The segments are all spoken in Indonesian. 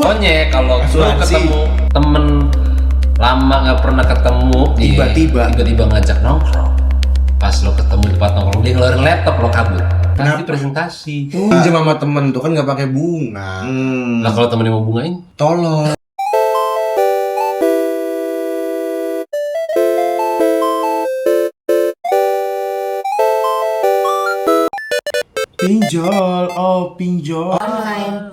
Pokoknya kalau lu Asuransi. ketemu temen lama nggak pernah ketemu, tiba-tiba ngajak nongkrong. Pas lo ketemu di tempat nongkrong, dia ngeluarin laptop, lo kabur. Pasti presentasi. Pinjam sama temen tuh kan nggak pakai bunga. Lah kalau temennya mau bungain, Tolong. Pinjol, oh pinjol. Online.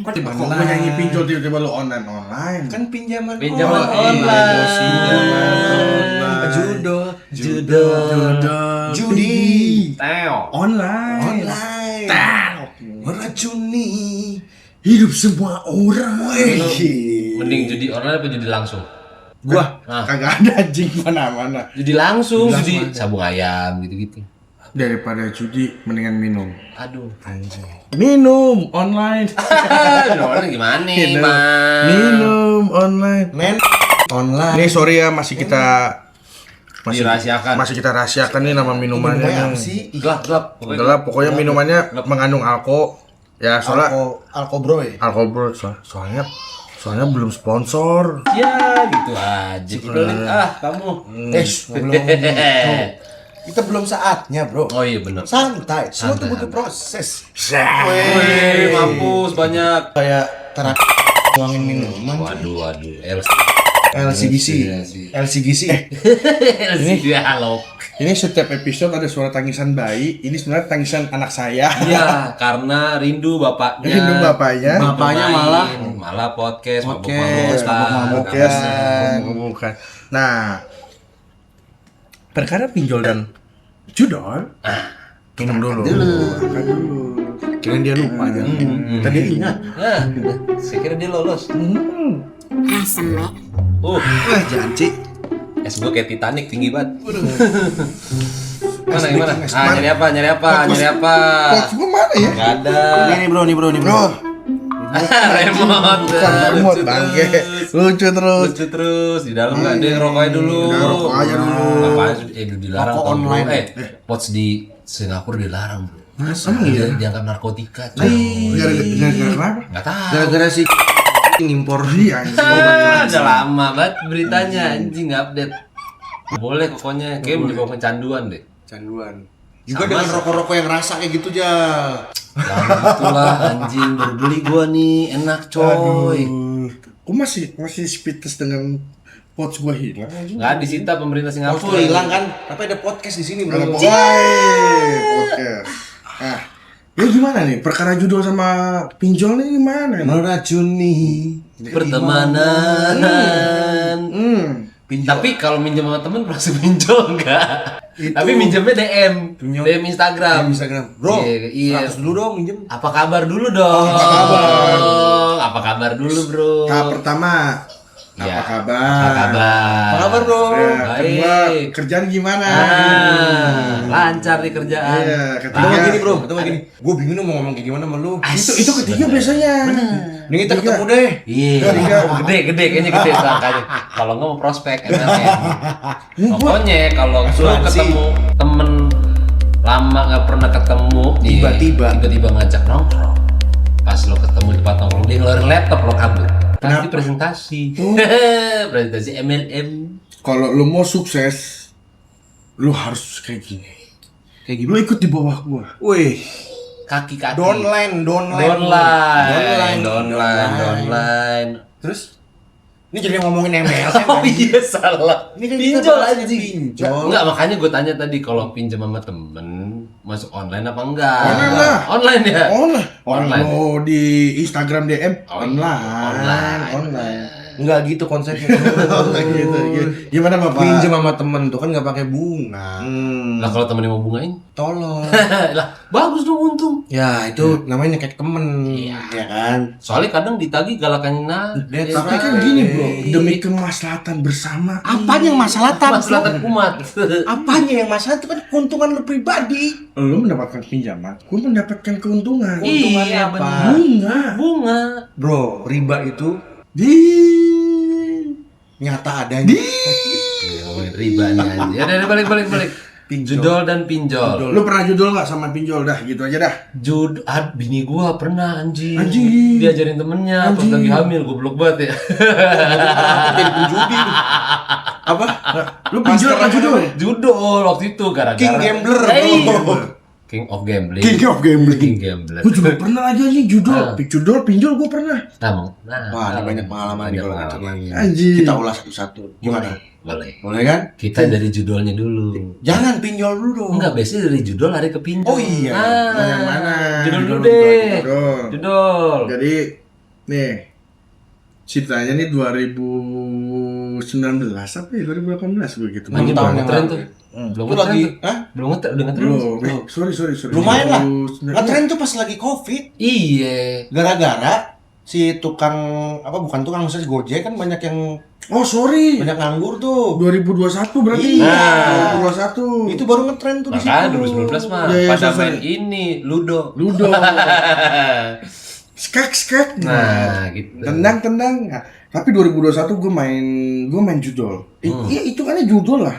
Kok gue nyanyi pinjol tiba-tiba lu online? Kan pinjaman pinjaman online. online. Judo. Judi. Teo. Online. Meracuni hidup semua orang. Mending judi online apa judi langsung? Gua kagak ada anjing mana-mana. Judi langsung, Judi judi langsung sabung ayam gitu-gitu. Daripada judi mendingan minum. Aduh. Anjing. Minum online. Orang gimana nih, Minum. Mas? Minum online. Online. Nih sorry ya masih kita Dirahasiakan. Masih kita rahasiakan nih nama minumannya. Apa sih? Gelap. Gelap, pokoknya minumannya mengandung alko. Ya soalnya Alko bro ya? alkohol soalnya belum sponsor. Ya, gitu aja. Pelit kamu. Belum gitu. Kita belum saatnya bro. Oh iya benar. Santai, semua tuh Santai, butuh santai. proses. Wih, mampus banyak. Kayak terapi nuangin minuman. Waduh. LCGC. Ini dialog. Ini setiap episode ada suara tangisan bayi. Ini sebenarnya tangisan anak saya. Iya, karena rindu bapaknya. Rindu bapaknya. Bapaknya malah podcast, Mabuk-mabukan. Bukan. Nah, perkara pinjol dan judol. Minum dulu. Makan dulu. Kirain dia lupa aja. Tadi ingat. Saya kira dia lolos. Asem ya. Janji. Es gue kayak Titanic tinggi banget. Gimana? Nyari apa? Box gua mana ya? Gak ada. Ini bro. Remote. Remote bangke. Lucu terus. Lucu terus. Di dalam nggak ada rokoknya dulu. Rokok aja dulu. Apaan? Dilarang. Rokok tau, bro. online. Pots di Singapura dilarang bro. Masa iya? Dianggap narkotika. Gara-gara kenapa? Nggak tahu. Gara-gara si ngimpor Iya anjing. Udah lama banget beritanya anjing update. Boleh pokoknya kayak menyebabkan canduan deh. Canduan. juga Sama dengan rokok-rokok yang rasa kayak gitu aja. Jangan gitulah anjing, baru beli gua nih, enak coy. Kok masih speedtest dengan pots gua hilang anjing? Nggak disita pemerintah Kalau Singapura. hilang kan, tapi ada podcast di sini bro. Ada podcast. Ya gimana nih? Perkara judul sama pinjol nih gimana? Meracuni Pertemanan. Tapi kalau minjem sama temen pasti pinjol enggak? Tapi minjemnya DM Instagram. Bro, Iya. 100 dulu dong minjem. Apa kabar dulu dong? Apa kabar dulu bro? Tahap pertama. Ya. Apa kabar? Apa kabar? Apa kabar bro? Ya, kedua, Baik. kerjaan gimana? Lancar di kerjaan. Iya, Ketemu ketiga. gini bro, ketemu gini. Gue bingung mau ngomong kayak gimana sama lu. Itu ketiga biasanya. Nih kita ketemu deh. Iya, gede kayaknya gede angkanya. Kalau nggak mau prospek MLM. Pokoknya kalau lu ketemu temen lama nggak pernah ketemu, tiba-tiba ngajak nongkrong. Pas lo ketemu di tempat nongkrong, dia ngeluarin laptop, lo kabur. Pasti presentasi. Presentasi MLM. Kalau lu mau sukses, lu harus kayak gini. Kayak Lu ikut di bawah gua. Wih, Kaki. downline. Terus? Ini jadi ngomongin MLM. Oh iya salah. Ini kan Pinjol kita bahasnya anjing. pinjol. Enggak, makanya gue tanya tadi kalau pinjam sama temen masuk online apa enggak? Online lah. Online ya? Online. Oh, di Instagram DM Oh, online. Enggak gitu konsepnya. Gitu. Gimana Bapak? Pinjam sama temen tuh kan nggak pakai bunga. Lah kalau temennya mau bungain? Tolong. Lah bagus dong untung. Ya itu namanya kayak temen. Iya. Ya kan. Soalnya kadang ditagih galakan Tapi kan gini bro, demi kemaslahatan bersama. Apanya yang masalah Masalahkan umat. Apanya yang masalah itu kan keuntungan lu pribadi. Lu mendapatkan pinjaman, gua mendapatkan keuntungan. Iya benar. Bunga. Bro, riba itu nyata adanya. Ya, ngomongin riba nih anjing. Ya udah balik. Judol dan pinjol. Lu pernah judol nggak sama pinjol? Dah gitu aja dah. Bini gua pernah anjing. Anjing. Diajarin temennya pas Anjing. lagi hamil, goblok banget ya. Jadi penjudi lu. Apa? Lu pinjol apa judol? Judol waktu itu gara-gara King Gambler. King of Gambling. King of Gambling. King Gambler. Gue juga pernah aja nih judol. Judol pinjol gue pernah. Wah, ini banyak pengalaman nih kalau ngacak lagi. Anjing. Kita ulas satu-satu. Gimana? Boleh. Boleh kan? Kita dari judolnya dulu. Jangan pinjol dulu dong. Enggak, biasanya dari judol lari ke pinjol. Oh iya. Yang mana? Judol dulu deh. Judol. Judol. Jadi nih ceritanya nih 2019 apa ya 2018 begitu. Anjing tahun belum yang ngetren lalu. tuh. Belum Itu ngetren lagi, tuh. hah? Belum ngetren, udah ngetren. Belum. Sorry. Lumayan lah. 2019. Ngetren tuh pas lagi Covid. Iya. Gara-gara si tukang bukan tukang, maksudnya Gojek kan banyak yang Oh sorry. banyak nganggur tuh. 2021 berarti. Iya. 2021. Itu baru ngetren tuh di situ. Makanya 2019 mah Iya, pada sorry. main ini Ludo. Ludo. Skek. Nah, gitu. Tendang. Nah, tapi 2021 gue main judol. Iya itu kan judol lah.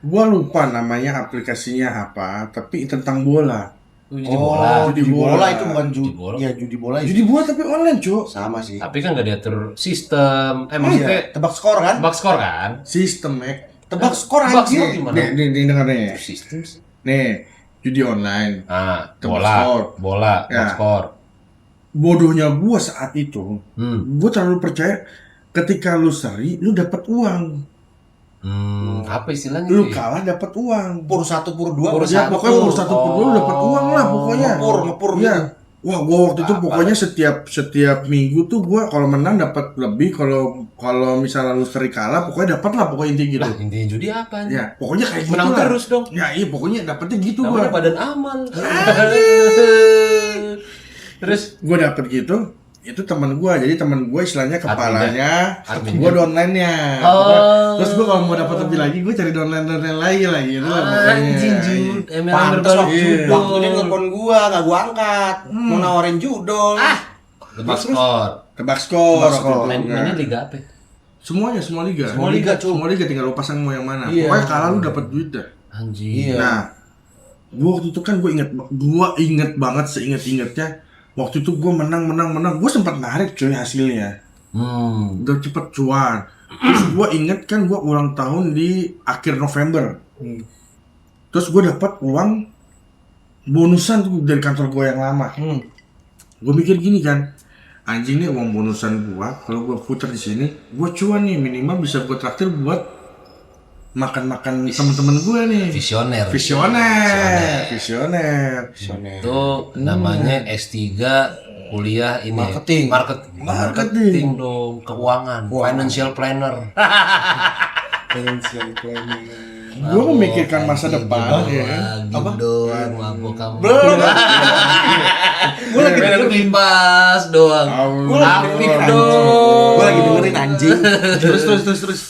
Gue lupa namanya aplikasinya apa, tapi tentang bola. Judi Oh, bola. judi bola itu bukan Judi bola. Iya, judi bola itu. Judi bola tapi online, Cuk. Sama sih. Tapi kan nggak diatur sistem. Iya, Maksudnya tebak skor kan? tebak skor kan? Sistem, Tebak skor Tebak anjir. skor gimana? Nih dengar nih. Sistem sih. Nih, judi online. Ah, Tebak bola, skor. bola, Ya. tebak skor. Bodohnya gue saat itu, Hmm. gue terlalu percaya ketika lu seri, lu dapat uang. Apa istilahnya? Lu tuh ya? kalah dapat uang. Pur 1, pur 2, Pur Ya, satu. pokoknya pur 1 pur 2 lu dapat uang lah pokoknya. ngepur Iya. gitu. Wah, gua waktu itu pokoknya setiap minggu tuh gua kalau menang dapat lebih, kalau misalnya lu seri kalah pokoknya dapat lah pokoknya intinya gitu. Lah, intinya judi apa? Ya, pokoknya kayak gitu Menang lah. terus dong. Ya, iya pokoknya dapetnya gitu Namanya gua. badan amal. Terus Gua dapet gitu. Itu teman gua, jadi teman gua istilahnya kepalanya, Adminnya. gua downline-nya. Oh. Terus gua kalau mau dapat lebih lagi, gua cari downline lagi gitu lah pokoknya. Anjing jud. Emang Pantes waktu, Iya. waktu dia nelfon gua, gak gua angkat. Mau nawarin judol. Tebak skor. Tebak skor. Mainnya liga apa? Semuanya, semua liga. Semua liga, Cuk. Semua liga tinggal lu pasang mau yang mana. Iya. Pokoknya kalah lu dapat duit dah. Anjing. Iya. Nah, gua waktu itu kan gua inget banget seinget-ingetnya. Waktu itu gua menang. Gua sempat narik coy hasilnya. Udah cepet cuan. Terus gua inget kan gua ulang tahun di akhir November. Terus gua dapat uang bonusan tuh dari kantor gua yang lama. Gua mikir gini kan, anjing nih uang bonusan gua, kalau gua putar di sini, gua cuan nih minimal bisa gua traktir buat makan-makan temen-temen gue nih. Visioner. Visioner. Itu namanya S3 kuliah ini. Marketing. Dong, keuangan, financial planner. Gue memikirkan masa depan ya kan. Apa doang mabuk kamu. Belum. Gue lagi dengerin pas doang. Aktif dong. Gua lagi dengerin anjing. Terus.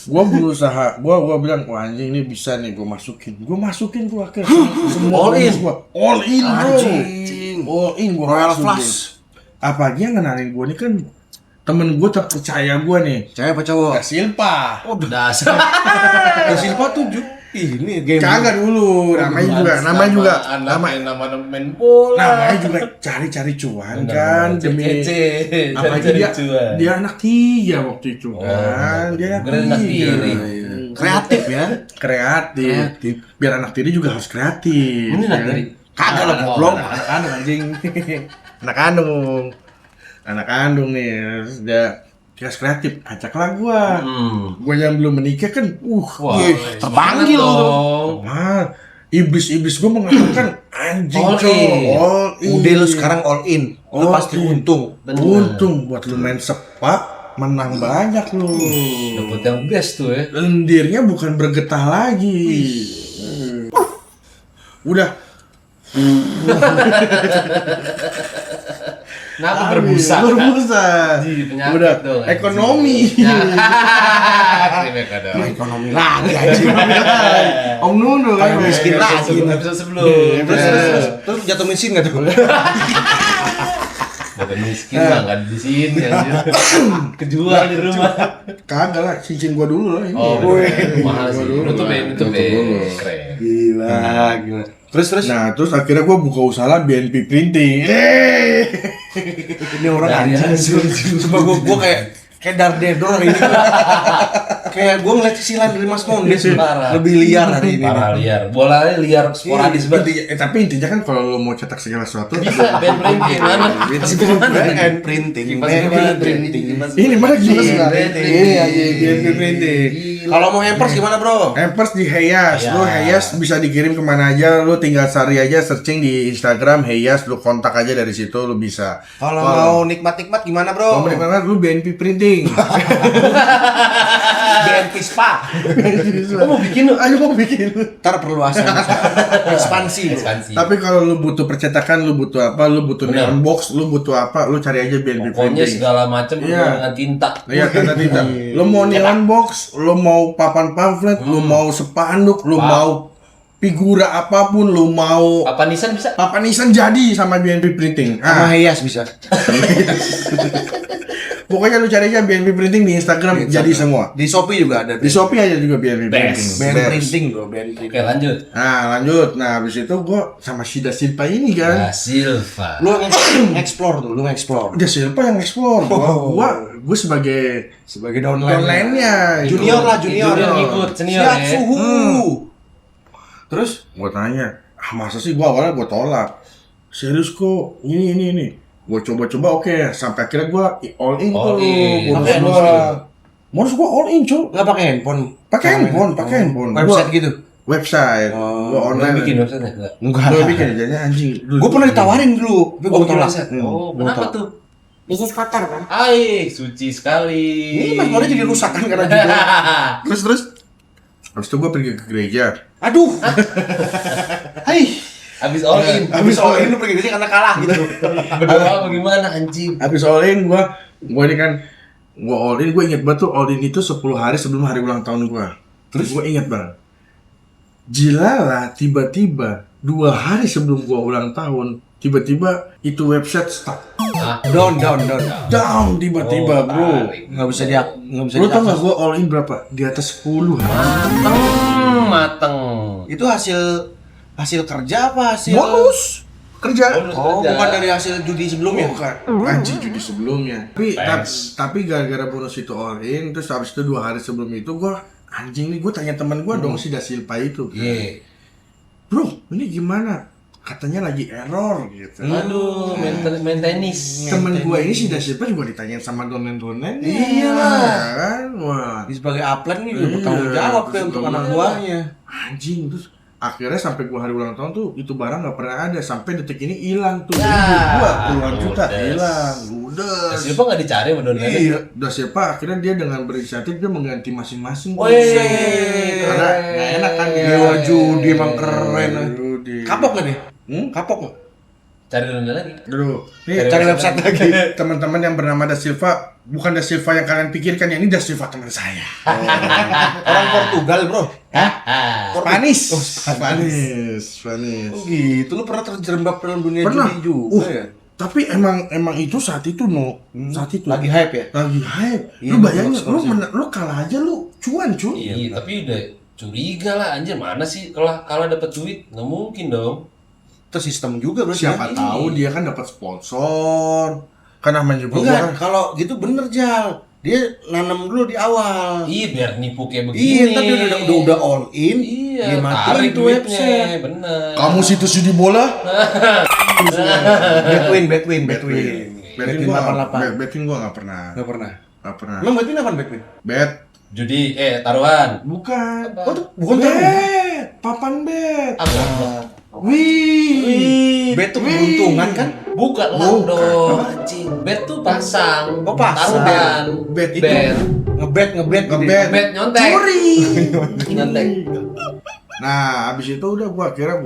Gue berusaha, gue bilang, wah anjing ini bisa nih gue masukin. Gue masukin tuh akhirnya semua All in. gua. All in bro. Anjing. All in gue Royal masukin. Flush. Apalagi yang ngenalin gue nih kan temen gue terpercaya gue nih. Cewek apa cowok? Kak Silpa. Oh, dasar. Kak Silva tuh ini game. Kagak dulu, namanya juga nama main bola. namanya juga cari-cari cuan kan demi apalagi dia anak 3 waktu itu kan dia Keren anak tiri. Kreatif ya. kreatif biar anak tiri juga harus kreatif Ini anak kan? tiri. Kagak lah Oh, goblok. anak anak anjing anak kandung nih terus dia kreatif ajaklah gua yang belum menikah kan Wah, terpanggil dong. iblis gua mengatakan anjing All cowok in. all in Udah lu sekarang all in. Lu All pasti in. untung. Bener. untung buat lu main sepak menang banyak lu Dapat yang best tuh ya. lendirnya bukan bergetah lagi udah Kenapa berbusa? berbusa Di penyakit udah dong, anjing. ekonomi Terima kasih. Ekonomi lagi anjing. Om Nunu kan Kayak miskin lagi. Episode sebelum. Terus jatuh miskin enggak tuh? Bukan miskin mah nggak di sini anjir. Kejual di rumah. Kagak lah, cincin gua dulu lah ini. Oh, mahal sih. Dulu. Nutupin. Dulu. Keren. Gila. Terus. Nah, terus akhirnya gua buka usaha lah BNP Printing. Ini orang Dari anjing. Coba gua kayak Daredevil hari ini. Kayak gua ngeliat sisilan dari Mas Mondes Parah. lebih liar hari ini. Parah liar. Bolanya liar sporadis banget. Tapi intinya kan kalau lo mau cetak segala sesuatu Bisa band printing mana? BNP Printing. ini mana gimana sih? Iya, BNP Printing. Kalau mau hampers gimana, Bro? Hampers di Heyas, lo Heyas bisa dikirim kemana aja, lo tinggal cari aja searching di Instagram Heyas, lo kontak aja dari situ lo bisa. Kalau mau nikmat-nikmat gimana, Bro? Kalau mau lo BNP Printing. BNP Spa. Lo mau bikin, ayo mau bikin. Ntar perluasan. Ekspansi. Tapi kalau lo butuh percetakan, lo butuh apa, lo butuh neon box, lo butuh apa, lo cari aja BNP Pokoknya Printing. segala macam Iya. dengan tinta. Iya, tanda tinta. Lo mau neon box, lo mau papan pamflet, lo mau spanduk, lo mau figura apapun, lo mau Apa nisan bisa? papan nisan jadi sama BNP Printing. Sama Heyas bisa. Pokoknya lu cari aja BNP Printing di Instagram jadi semua. Di Shopee juga ada. Di Shopee aja juga BNP Printing. BNP Best. Printing, Bro. BNP Oke lanjut. Nah, lanjut. Nah, habis itu gua sama Shida Silpa ini kan. Ya Silva. Lu explore tuh, lu explore. Dia Silpa yang explore. Gua sebagai downline-nya. Junior lah, junior. Junior ngikut, senior Siap ya. suhu. Terus Gua tanya, masa sih gua awalnya gua tolak. Serius kok, ini. Gua coba-coba oke, sampai akhirnya gua all in All tuh. in. Modus Pakai gua. Modus gua all in, cuy. nggak pakai handphone? Pakai handphone. Website Gua- gitu? Website. Oh, Gua Lu online. bikin website enggak? Enggak. Gua bikin jadinya anjing. Gue pernah ditawarin dulu, tapi gue bikin tolak. website. Oh, kenapa tuh? Bisnis kotor, Bang. Ai, suci sekali. Ini Mas Mode jadi rusak kan karena juga. Terus habis itu gue pergi ke gereja. Aduh. Hai. Habis all in. Habis all in lu pergi ke karena kalah gitu. Berdoa bagaimana anjing? Habis all in gue ini kan gue all in, gue inget banget tuh all in itu 10 hari sebelum hari ulang tahun gue. Terus gue inget banget. Jilala tiba-tiba 2 hari sebelum gue ulang tahun tiba-tiba itu website stuck. Down. Down tiba-tiba bro. Nggak bisa Lu tau gak gue all in berapa? Di atas 10 hari. Mateng. Itu hasil kerja apa hasil? Bonus kerja. Oh, bukan dari hasil judi sebelumnya. Bukan, anjing judi sebelumnya. Thanks. Tapi gara-gara bonus itu all in, terus habis itu 2 hari sebelum itu gue anjing nih, gue tanya teman gue dong si Dasilpa itu. Iya. Bro, ini gimana? Katanya lagi error gitu. Aduh, main tenis. Temen gue ini si Dasilpa juga ditanyain sama donen-donen. Iya. Kan? Wah. Sebagai upline nih udah bertanggung jawab ya untuk anak buahnya. Anjing, terus akhirnya sampai gua hari ulang tahun tuh itu barang nggak pernah ada, sampai detik ini hilang tuh. Ya, Duit gua puluhan juta ludes. hilang, ludes. Siapa nggak dicari sama Don Lele? Iya, udah siapa akhirnya dia dengan berinisiatif dia mengganti masing-masing. Wih, Karena nggak enak kan dia. Dewa judi emang keren. Judi. Kapok nggak nih? Kapok nggak? Cari Don Lele lagi. Dulu, Cari website lagi. teman-teman yang bernama Da Silva, bukan Da Silva yang kalian pikirkan, ya ini Da Silva teman saya. Orang Portugal, Bro. Spanis. Spanis. Oh gitu, lu pernah terjerembab dalam dunia Pernah. judi juga ya? Tapi emang itu saat itu saat itu Lagi hype ya? lagi hype. Iya, Lu bayangin, bagus, bagus. lu kalah aja lu cuan cuy. Iya, tapi udah curiga lah anjir, mana sih kalau dapat duit nggak mungkin dong. Itu sistem juga berarti. Siapa ya? tahu dia kan dapat sponsor. Kan namanya juga Enggak, kan. kalau gitu bener Jal. Dia nanam dulu di awal. Iya, biar nipu kayak begini. Iya, ntar dia udah all in. Iya, dia matiin tarik itu duitnya, website. bener. Kamu situs judi bola? Betwin. Betwin gua 88. betwin gua enggak pernah. Nggak pernah. Enggak pernah. Emang Betwin apa Betwin? Bet. Judi, taruhan. Bukan. Oh, tuh bukan Bet. Papan bet. Apa? Wih. Bet tuh keberuntungan kan? Bukan lah dong, anjing. Bet tuh pasang. Oh, pasang. Taruhan. Bet itu. Bet. Ngebet. Ngebet. Bet nyontek. Curi. Nyontek. Nah, abis itu udah akhirnya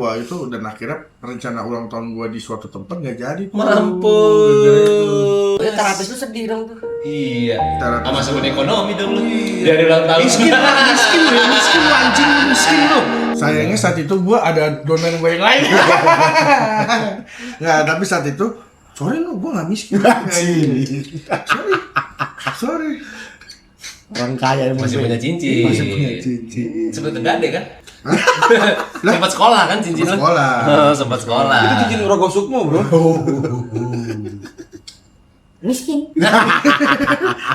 rencana ulang tahun gua di suatu tempat nggak jadi tuh. Mampus. Terapis lu sedih dong tuh. Iya. Cara- Sama sabun ekonomi dong lu. Dari ulang tahun. Miskin lu anjing, miskin lu. Sayangnya saat itu gua ada domain gua yang lain. Nggak, tapi saat itu Sorry lu, gue gak miskin. Sorry. Orang kaya emang. Masih punya cincin. Masih punya cincin. Seperti Gade kan? Sempat sekolah kan cincin lu? Sekolah. Sempat sekolah. Itu cincin Rogo Sukmo, Bro. Miskin.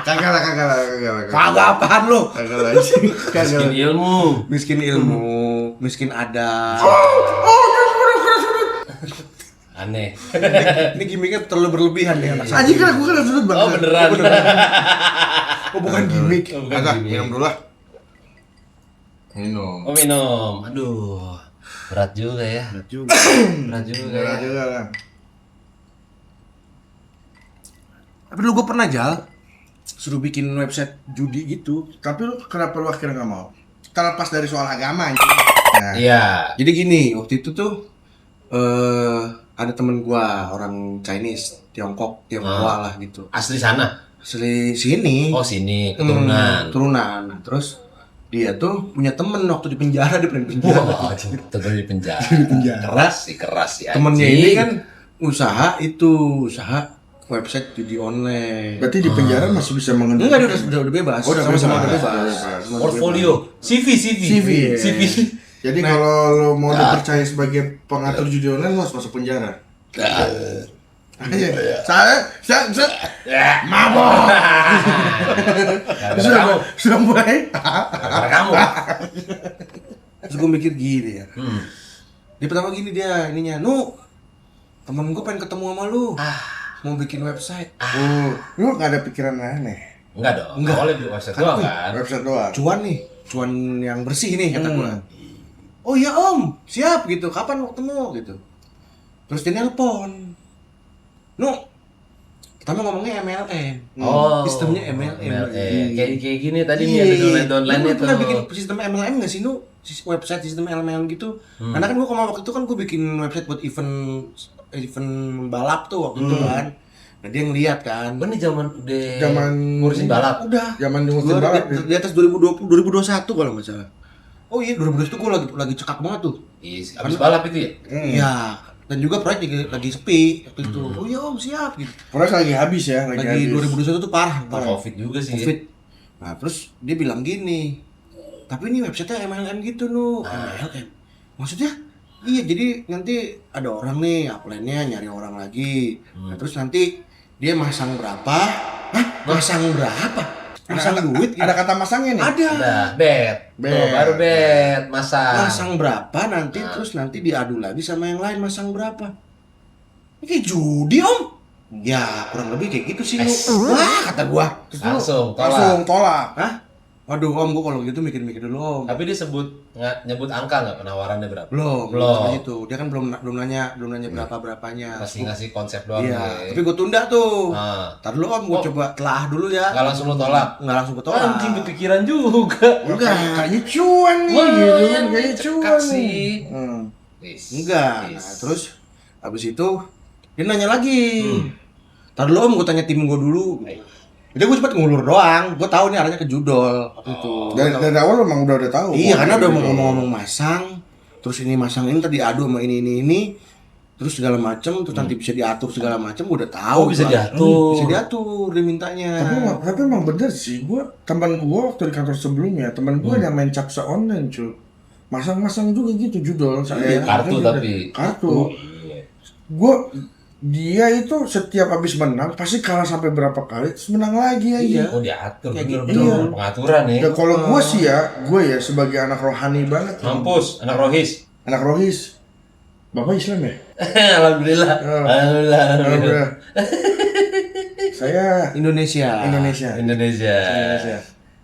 Kagak lah. Kagak apaan lu? Kagak lah anjing. Miskin ilmu. Miskin ilmu, miskin ada. Aneh. Ini gimmicknya terlalu berlebihan nih anak saya. Anjing kan gue kan sudut banget. Oh beneran. Oh bukan gimmick. Oh, bukan Agak, gimmick. minum dulu lah. Minum. Oh minum. Aduh. Berat juga ya. Berat juga. Berat juga Berat ya. juga lah. Tapi dulu gue pernah suruh bikin website judi gitu. Tapi lu kenapa lu akhirnya gak mau? Terlepas dari soal agama anjing. Nah, Iya. Jadi gini, waktu itu tuh ada temen gua orang Chinese, Tionghoa lah gitu. Asli sana. Asli sini. Oh sini keturunan. Turunan. Terus dia tuh punya temen waktu di penjara, dia pernah di penjara. Wah, tetap di penjara. Keras sih. Temennya anjing. ini kan usaha website judi online. berarti di penjara masih bisa mengendalikan. Enggak, dia udah bebas. Oh, udah Sama-sama bebas. udah bebas. Bebas. Portfolio, CV. CV. Jadi Nah. kalau lo mau dipercaya sebagai pengatur judi online, lo harus masuk penjara. Saya mabok. Kamu. Sudah mulai. Karena kamu. Terus gue mikir gini ya. Dia pertama gini dia ininya, temen gue pengen ketemu sama lu. Mau bikin website. Lu gak ada pikiran aneh. Enggak dong. Enggak boleh di website doang kan. Website doang. Cuan yang bersih nih kata gue. Oh iya om, siap gitu. Kapan mau ketemu gitu. Terus dia nelpon. Kita mau ngomongnya MLM. Oh, Sistemnya MLM. Kayak gini tadi nih Iya. ada online Lu itu. pernah bikin sistem MLM nggak sih website sistem MLM gitu? Karena kan gua waktu itu kan gua bikin website buat event balap tuh waktu itu kan. Nah dia ngeliat kan. Ini zaman ngurusin ini. balap. Udah. Zaman Gua ngurusin balap. di atas 2020 2021 kalau nggak salah. Oh iya 2021 tuh gua lagi cekak banget tuh. Iya, habis balap itu ya. Iya. Dan juga proyek lagi sepi waktu itu. Oh iya om siap gitu. Proyek lagi habis ya, Lagi habis. 2021 tuh parah. Covid juga sih. Covid. Nah terus dia bilang gini, tapi ini website-nya MLM gitu MLM. Maksudnya? Iya jadi nanti ada orang nih upline-nya nyari orang lagi. Nah terus nanti dia masang berapa? Hah? Masang berapa? Masang duit gitu. Ada kata masangnya nih. Ada. Ada bet. Bet. Tuh, baru bet masa. Masang berapa nanti terus nanti diadu lagi sama yang lain masang berapa? Ini kayak judi om. Ya kurang lebih kayak gitu sih lu. Wah kata gua. Langsung Langsung tolak. tolak. Hah? Waduh om gua kalau gitu mikir-mikir dulu om. Tapi dia nyebut angka nggak penawarannya berapa? Belum Belum. itu. Dia kan belum nanya berapa-berapanya. Masih ngasih konsep doang. Iya, nih. tapi gue tunda tuh. Nah. Ntar dulu om, gue coba telah dulu ya. Nggak langsung lo tolak. Nggak langsung gue tolak. Anjing kepikiran juga. Enggak. Kayaknya cuan nih Wah, gitu kan. yang Kayaknya cekak cuan sih. nih. Enggak. Nah, terus habis itu dia nanya lagi. Ntar dulu om, gue tanya tim gue dulu. Jadi gue cepet ngulur doang. Gue tahu nih arahnya ke judol waktu itu. Dari awal emang udah tahu. Iya, karena udah gitu. mau ngomong-ngomong masang. Terus ini masang ini tadi adu sama ini. Terus segala macem, terus nanti bisa diatur segala macem, udah tahu. Oh, bisa gua. diatur. Bisa diatur dia mintanya. Tapi emang bener sih, teman gue waktu di kantor sebelumnya, teman gue yang main capsa online cuy, masang-masang juga gitu judul saya. Kartu tapi. Kartu. Dia itu setiap habis menang pasti kalah sampai berapa kali terus menang lagi aja. Iya. Oh diatur. Kayak Bener, gitu. bener. Iya. Pengaturan nih. Ya kalau gue ya sebagai anak rohani banget. Mampus, anak rohis. Anak rohis. Bapak Islam ya? Alhamdulillah. Oh. Alhamdulillah. Saya Indonesia. Indonesia.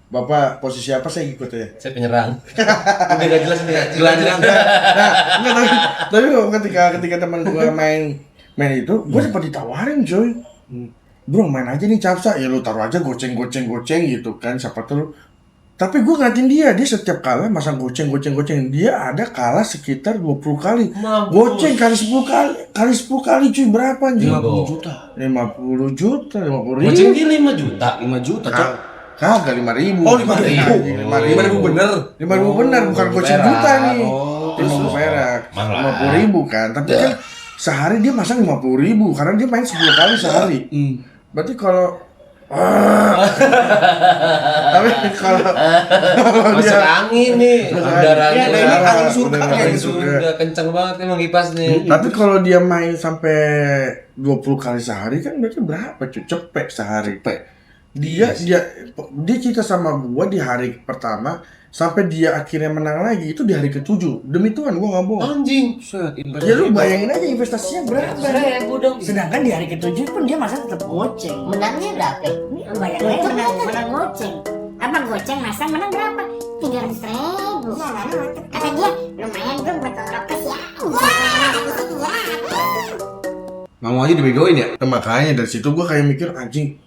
Bapak posisi apa saya ikut ya? Saya penyerang. Udah gak jelas nih. Gelandang. Tapi ketika teman gue main itu, gue sempat ditawarin coy. Bro main aja nih capsa, ya lu taruh aja goceng gitu kan, siapa tuh. Tapi gue ngatin dia setiap kalah masang goceng. Dia ada kalah sekitar 20 kali. Mampus. Goceng kali 10 kali cuy, berapa anjing? 50 juta. 50 juta, 50 ribu. Goceng dia 5 juta. 5 juta, Cok. Kagak 5.000. Oh, 5.000. 5.000 bener. 5.000 bener, bukan Oh, goceng perak. juta nih. Oh, 50 perak. Mahal. 50.000 kan. Tapi kan sehari dia masang 50.000 karena dia main 10 kali sehari. Berarti kalau tapi kalau masuk angin nih, udaranya Iya, ini angin surga, angin surga kenceng banget emang kipas nih. tapi kalau dia main sampai 20 kali sehari kan berarti berapa cuy? Cepet sehari. Dia cerita sama gua di hari pertama sampai dia akhirnya menang lagi itu di hari ke-7. Demi Tuhan gua nggak bohong. Anjing. Ya lu bayangin aja investasinya berapa? Sedangkan di hari ke-7 pun dia masa tetap goceng. Menangnya berapa? Lu bayangin aja menang goceng. Apa goceng masa menang berapa? 300.000. Kata dia lumayan gue buat rokok ya. Mau aja dibegoin ya? Nah, makanya dari situ gua kayak mikir anjing.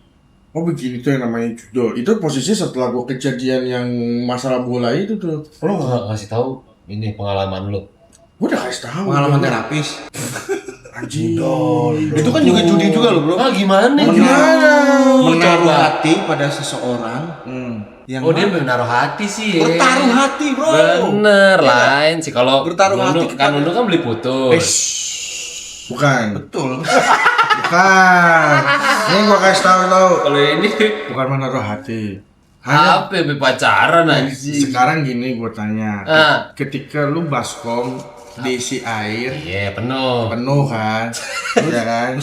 Oh begini tuh yang namanya judol. Itu posisi setelah gua kejadian yang masalah bola itu tuh. Lu nggak ngasih tahu ini pengalaman lu? Gua udah kasih tahu. Pengalaman terapis. Anjing. Itu kan juga judi juga loh bro. Ah gimana? Menaruh hati pada seseorang yang Oh dia menaruh hati sih. bertaruh hati bro. Bener, lain sih kalau Bertaruh hati kan Nunu kan beli putus. Bukan. Betul. Bukan. Ini gua kasih tahu. Kalau ini Bukan menaruh hati. apa ya pacaran anjing. Sekarang gini gua tanya. Ah. Ketika lu baskom diisi air Iya penuh. penuh kan, ya kan?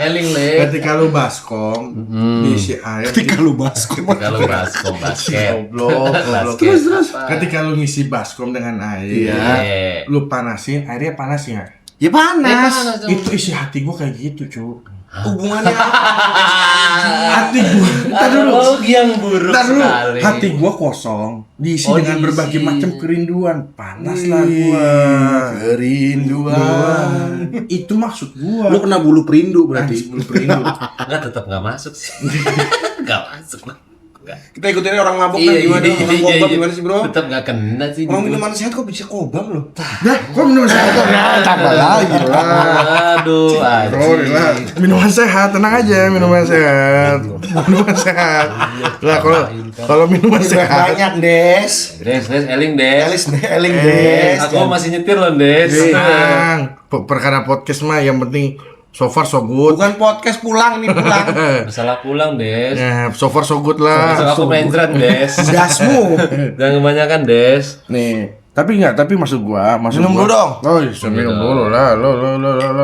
Eling le. Ketika lu baskom diisi air. Ketika lu baskom. Kalau baskom basket. Goblok. Basket. Ketika lu ngisi baskom dengan air, Iya. lu panasin, airnya panas nggak? Ya panas. Panas. Itu isi hati gua kayak gitu, cu. Hubungannya Hati gua. Ntar dulu. Oh, yang buruk Ntar dulu. sekali. Hati gua kosong, diisi Oh, dengan diisi. berbagai macam kerinduan. Panas lah gua. kerinduan. Itu maksud gua. Lu kena bulu perindu berarti. Sebelum perindu. Enggak tetap enggak masuk sih. Enggak masuk lah. Enggak. Kita ikutin orang mabok kan gimana? Orang kobam gimana sih bro? Tetap enggak kena sih. Orang minuman sehat kok bisa kobam loh? Dah, kok minum sehat? Tambah lagi lah. Aduh, Bro, relax. Minuman sehat, tenang aja, minuman sehat. Minuman sehat. Lah kalau minuman sehat. Banyak Des. Des, Eling Des. Eling Des. Aku masih nyetir loh Des. Tenang. Perkara podcast mah yang penting so far so good. Bukan podcast pulang nih pulang. Masalah pulang Des. Ya, so far so good lah. Besok aku main drum Des. Dasmu. Jangan kebanyakan Des. Nih, tapi maksud gua. Minum dulu dong. Oh, iya, minum dulu lah. Lo.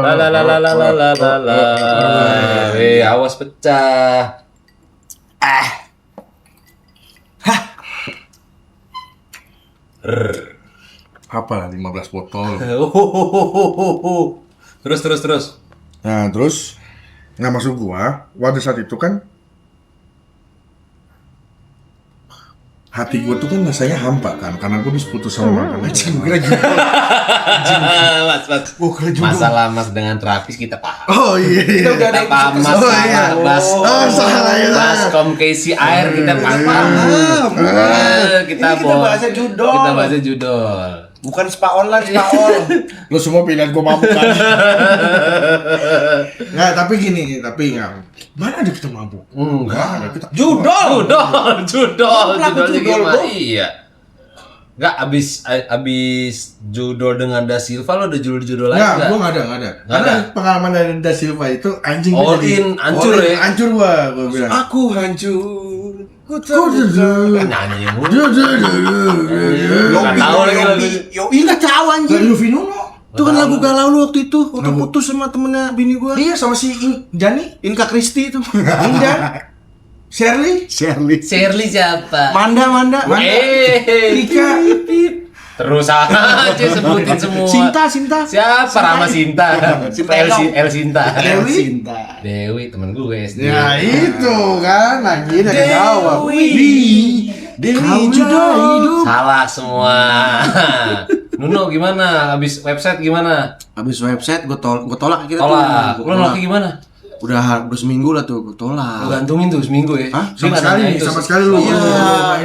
La la la la la la la la la. Awas pecah. Apa lah 15 botol. Terus. Nah, terus maksud gua, pada saat itu kan hati gua tuh kan rasanya hampa kan, karena gua habis putus sama mantan. Gue kira juga. Mas. Gue kira juga. Masalah Mas dengan terapis kita paham. Oh iya. Kita udah ada Kita paham episode Mas. Oh, iya. salah ya. Baskom keisi air kita paham. Kita bahasa judol. Kita bahasa judol. Bukan spa online, spa all. Lo semua pilihan gua mabuk kan. Nggak, tapi gini, mana ada kita mabuk? Enggak. Ada kita. Judol Pelaku judolnya judol, gimana? bro. Iya. Enggak abis judol dengan Da Silva lo udah judol lagi Nggak, enggak? gua nggak ada. Nggak Karena ada? pengalaman dari Da Silva itu anjing All in, hancur ya? Hancur gua bilang. Aku hancur. Ku Nyanyi mulu. Nggak tahu lagi lagu. Yoi nggak tahu anjir. Luffy Nuno. Itu kan lagu galau lu waktu itu. Waktu putus sama temennya bini gua. Iya sama si Jani. Inka Kristi itu. Indah. Shirley. Shirley siapa? Manda. Rika. Terus aja sebutin semua. Sinta. Siapa? Rama Sinta. El Sinta. Dewi. Dewi temen gue SD. Ya itu kan lagi ada jawab. Dewi judul. Salah semua. Nuno gimana? Habis website gimana? Habis website gue tolak akhirnya Tolak. tuh. Lu nolaknya gimana? Udah seminggu lah tuh gue Lu tolak. gantungin tuh seminggu ya? Hah? Dia nggak nanya itu. Sama sekali lu. Iya.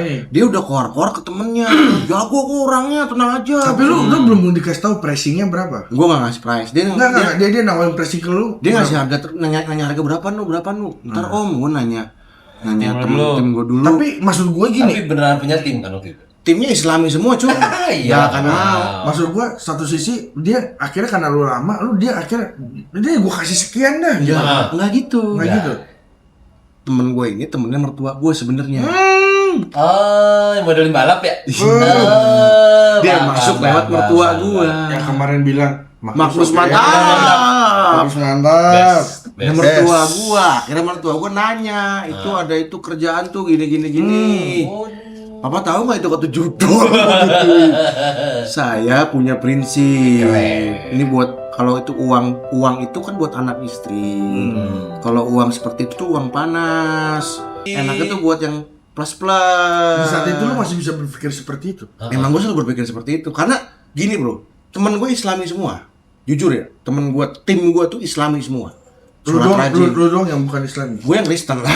Ini. Dia udah keluar ke temennya. Jago kok orangnya, tenang aja. Tapi lu belum dikasih tahu pricingnya berapa? Gue gak ngasih price. Enggak, dia nawarin pricing ke lu. Dia ngasih harga nanya harga berapa nu? Ntar om gue nanya Tim temen dulu. gue dulu. Tapi maksud gue Tapi gini, beneran punya tim kan waktu itu? timnya Islami semua cuy. Iya, Gak akan mau. Maksud gua satu sisi dia akhirnya karena lu lama, dia akhirnya dia gua kasih sekian dah. Nggak gitu. Nggak gitu. Temen gue ini temennya mertua gue sebenarnya. Oh, yang modelin balap ya? Dia masuk lewat mertua gue. Yang kemarin bilang Magnus mantap. Magnus mantap. Best. Nah, mertua gua, akhirnya mertua gua nanya, itu ada itu kerjaan tuh gini. Papa tahu nggak itu kata judul? Saya punya prinsip. Ini buat kalau itu uang itu kan buat anak istri. Kalau uang seperti itu tuh uang panas. Enaknya tuh buat yang plus. Di saat itu lu masih bisa berpikir seperti itu. Emang gue selalu berpikir seperti itu karena gini bro, temen gue Islami semua. Jujur ya, tim gue tuh Islami semua. Lu doang yang bukan Islam. Gue yang Kristen lah.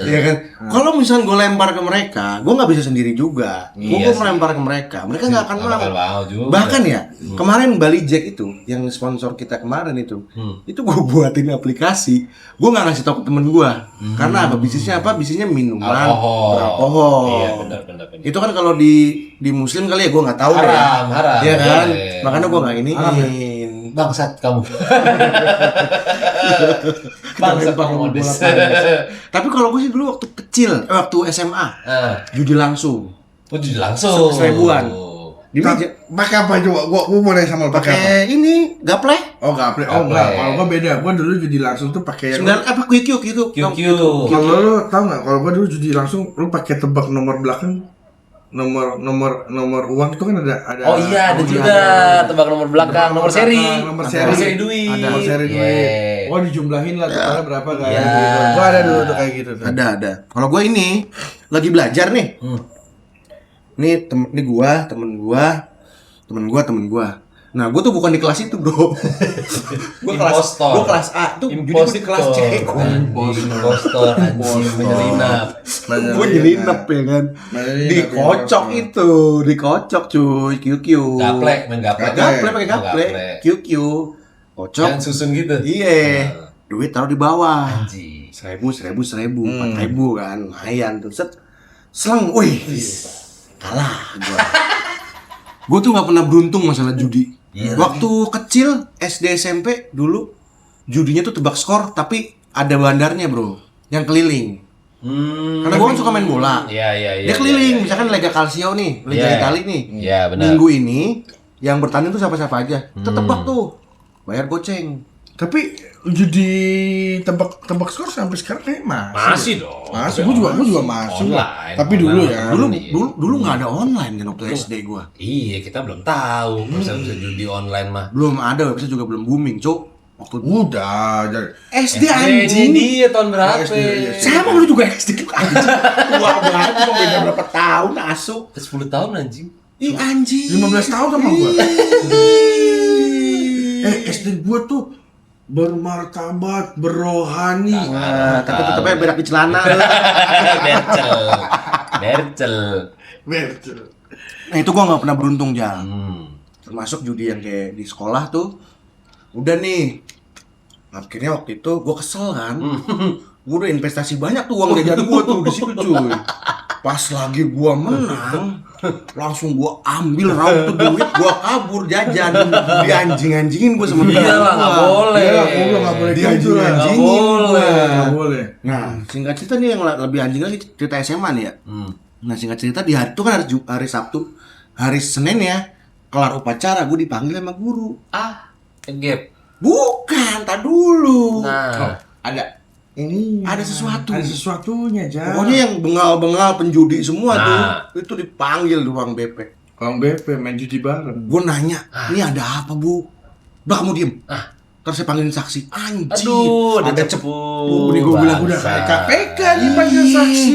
Iya kan? Kalau misalnya gue lempar ke mereka, gue nggak bisa sendiri juga. Gue melempar ke mereka nggak akan mau. Bahkan ya, kemarin Bali Jack itu, yang sponsor kita kemarin itu gue buatin aplikasi. Gue nggak ngasih tau ke temen gue. Karena apa? Bisnisnya minuman, alkohol. Iya, benar. Itu kan kalau di Muslim kali ya gue nggak tahu Haram. Iya kan? Boleh. Makanya gue nggak iniin. Bangsat kamu. Bangsat kamu modis. Tapi kalau gue sih dulu waktu kecil, waktu SMA, judi langsung. Oh, judi langsung. 1000-an. Di meja. Pakai apa coba? Gua mau nanya sama lu pakai apa? Pakai ini, gaple. Oh, gaple. Oh, enggak. Kalau gua beda. Gua dulu judi langsung tuh pakai yang 9 apa QQ gitu. QQ. Kalau lu tahu nggak? Kalau gua dulu judi langsung, lu pakai tebak nomor belakang, nomor uang itu kan ada. Oh iya, ada juga tebak nomor belakang, nomor seri. Nomor Nomor seri. seri duit. Ada nomor seri Iya. duit. Oh, dijumlahin lah totalnya berapa kan? Iya. Gitu. Gua ada dulu tuh kayak gitu tuh. Ada. Kalau gue ini lagi belajar nih. Nih temen gua. Nah, gue tuh bukan di kelas itu, bro. Gue kelas A tuh judi gua di kelas C. Impostor, anjing, menyelinap. Gue nyelinap ya kan. Dikocok itu, dikocok cuy, QQ. Main gaple. Pakai gaple, QQ. Kocok. Yang susun gitu. Iya. Duit taruh di bawah. Anjing. 1000, 4.000 kan. Lumayan tuh. Set. Seleng. Wih. Kalah gua. Gue tuh nggak pernah beruntung masalah judi. Waktu kecil SD SMP dulu judinya tuh tebak skor tapi ada bandarnya bro, yang keliling. Karena gue kan suka main bola. Iya. Dia keliling, misalkan Lega Calcio nih, Liga Itali nih. Iya, benar. Minggu ini yang bertanding tuh siapa-siapa aja. Tebak tuh, bayar goceng. Tapi judi tebak skor sampai sekarang kayak Masih dong. Masih, gua juga masih. Online. Tapi dulu ya. Dulu nggak ada online kan waktu SD gua. Iya, kita belum tahu bisa judi online mah. Belum ada, website juga belum booming, Cuk. Waktu Udah, SD anjing. Dia tahun berapa? Sama lu juga SD anjing. Tua banget, cuma beda berapa tahun asu. 10 tahun anjing. Ih anjing. 15 tahun sama gua. SD gua tuh bermartabat, berrohani. Tapi tetapnya berak di celana. Bercel. Nah itu gua nggak pernah beruntung Jal. Termasuk judi yang kayak di sekolah tuh. Udah nih. Akhirnya waktu itu gua kesel kan. Gua udah investasi banyak tuh uang jajan gua tuh di situ cuy. Pas lagi gua menang, langsung gua ambil raup tuh duit, gua kabur jajan. Dianjing-anjingin gua sama Iya lah, nggak boleh. Iya, gua nggak boleh gitu lah. Dianjing-anjingin gua. Nggak boleh. Nah, singkat cerita nih yang lebih anjing lagi cerita SMA nih ya. Nah, singkat cerita di hari itu kan hari Sabtu, hari Senin ya, kelar upacara gue dipanggil sama guru. Gap. Bukan, tak dulu. Nah, Ada ini. Ada sesuatu. Ada sesuatunya, Jan. Pokoknya yang bengal-bengal penjudi semua Nah. tuh, itu dipanggil ruang BP. Bang BP main judi bareng. Gue nanya, ini ada apa bu? Udah kamu diem. Terus saya panggilin saksi. Anjing. aduh, ada cepu. Nih gue bilang Udah kayak KPK dipanggil saksi.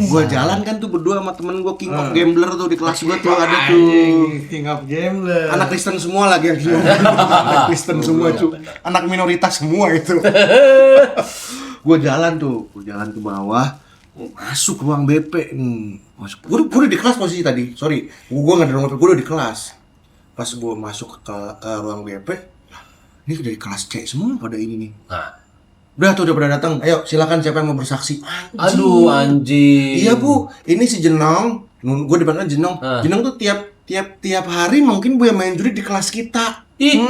Gue jalan kan tuh berdua sama temen gue King of Gambler tuh di kelas gue tuh ada tuh. King of Gambler. Anak Kristen semua lagi yang anak Kristen semua cuy, anak minoritas semua itu. Gue jalan ke bawah, masuk ruang BP nih, masuk. Gue udah di kelas posisi tadi, sorry, gue nggak ada nomor, gue udah di kelas. Pas gue masuk ke ruang BP, ini dari kelas C semua pada ini nih. Nah. Udah pada datang, ayo silakan siapa yang mau bersaksi. Aduh, anjing. Iya bu, ini si Jenong Gue dipanggil Jenong. Jenong tuh tiap hari mungkin gue main judi di kelas kita. Ih,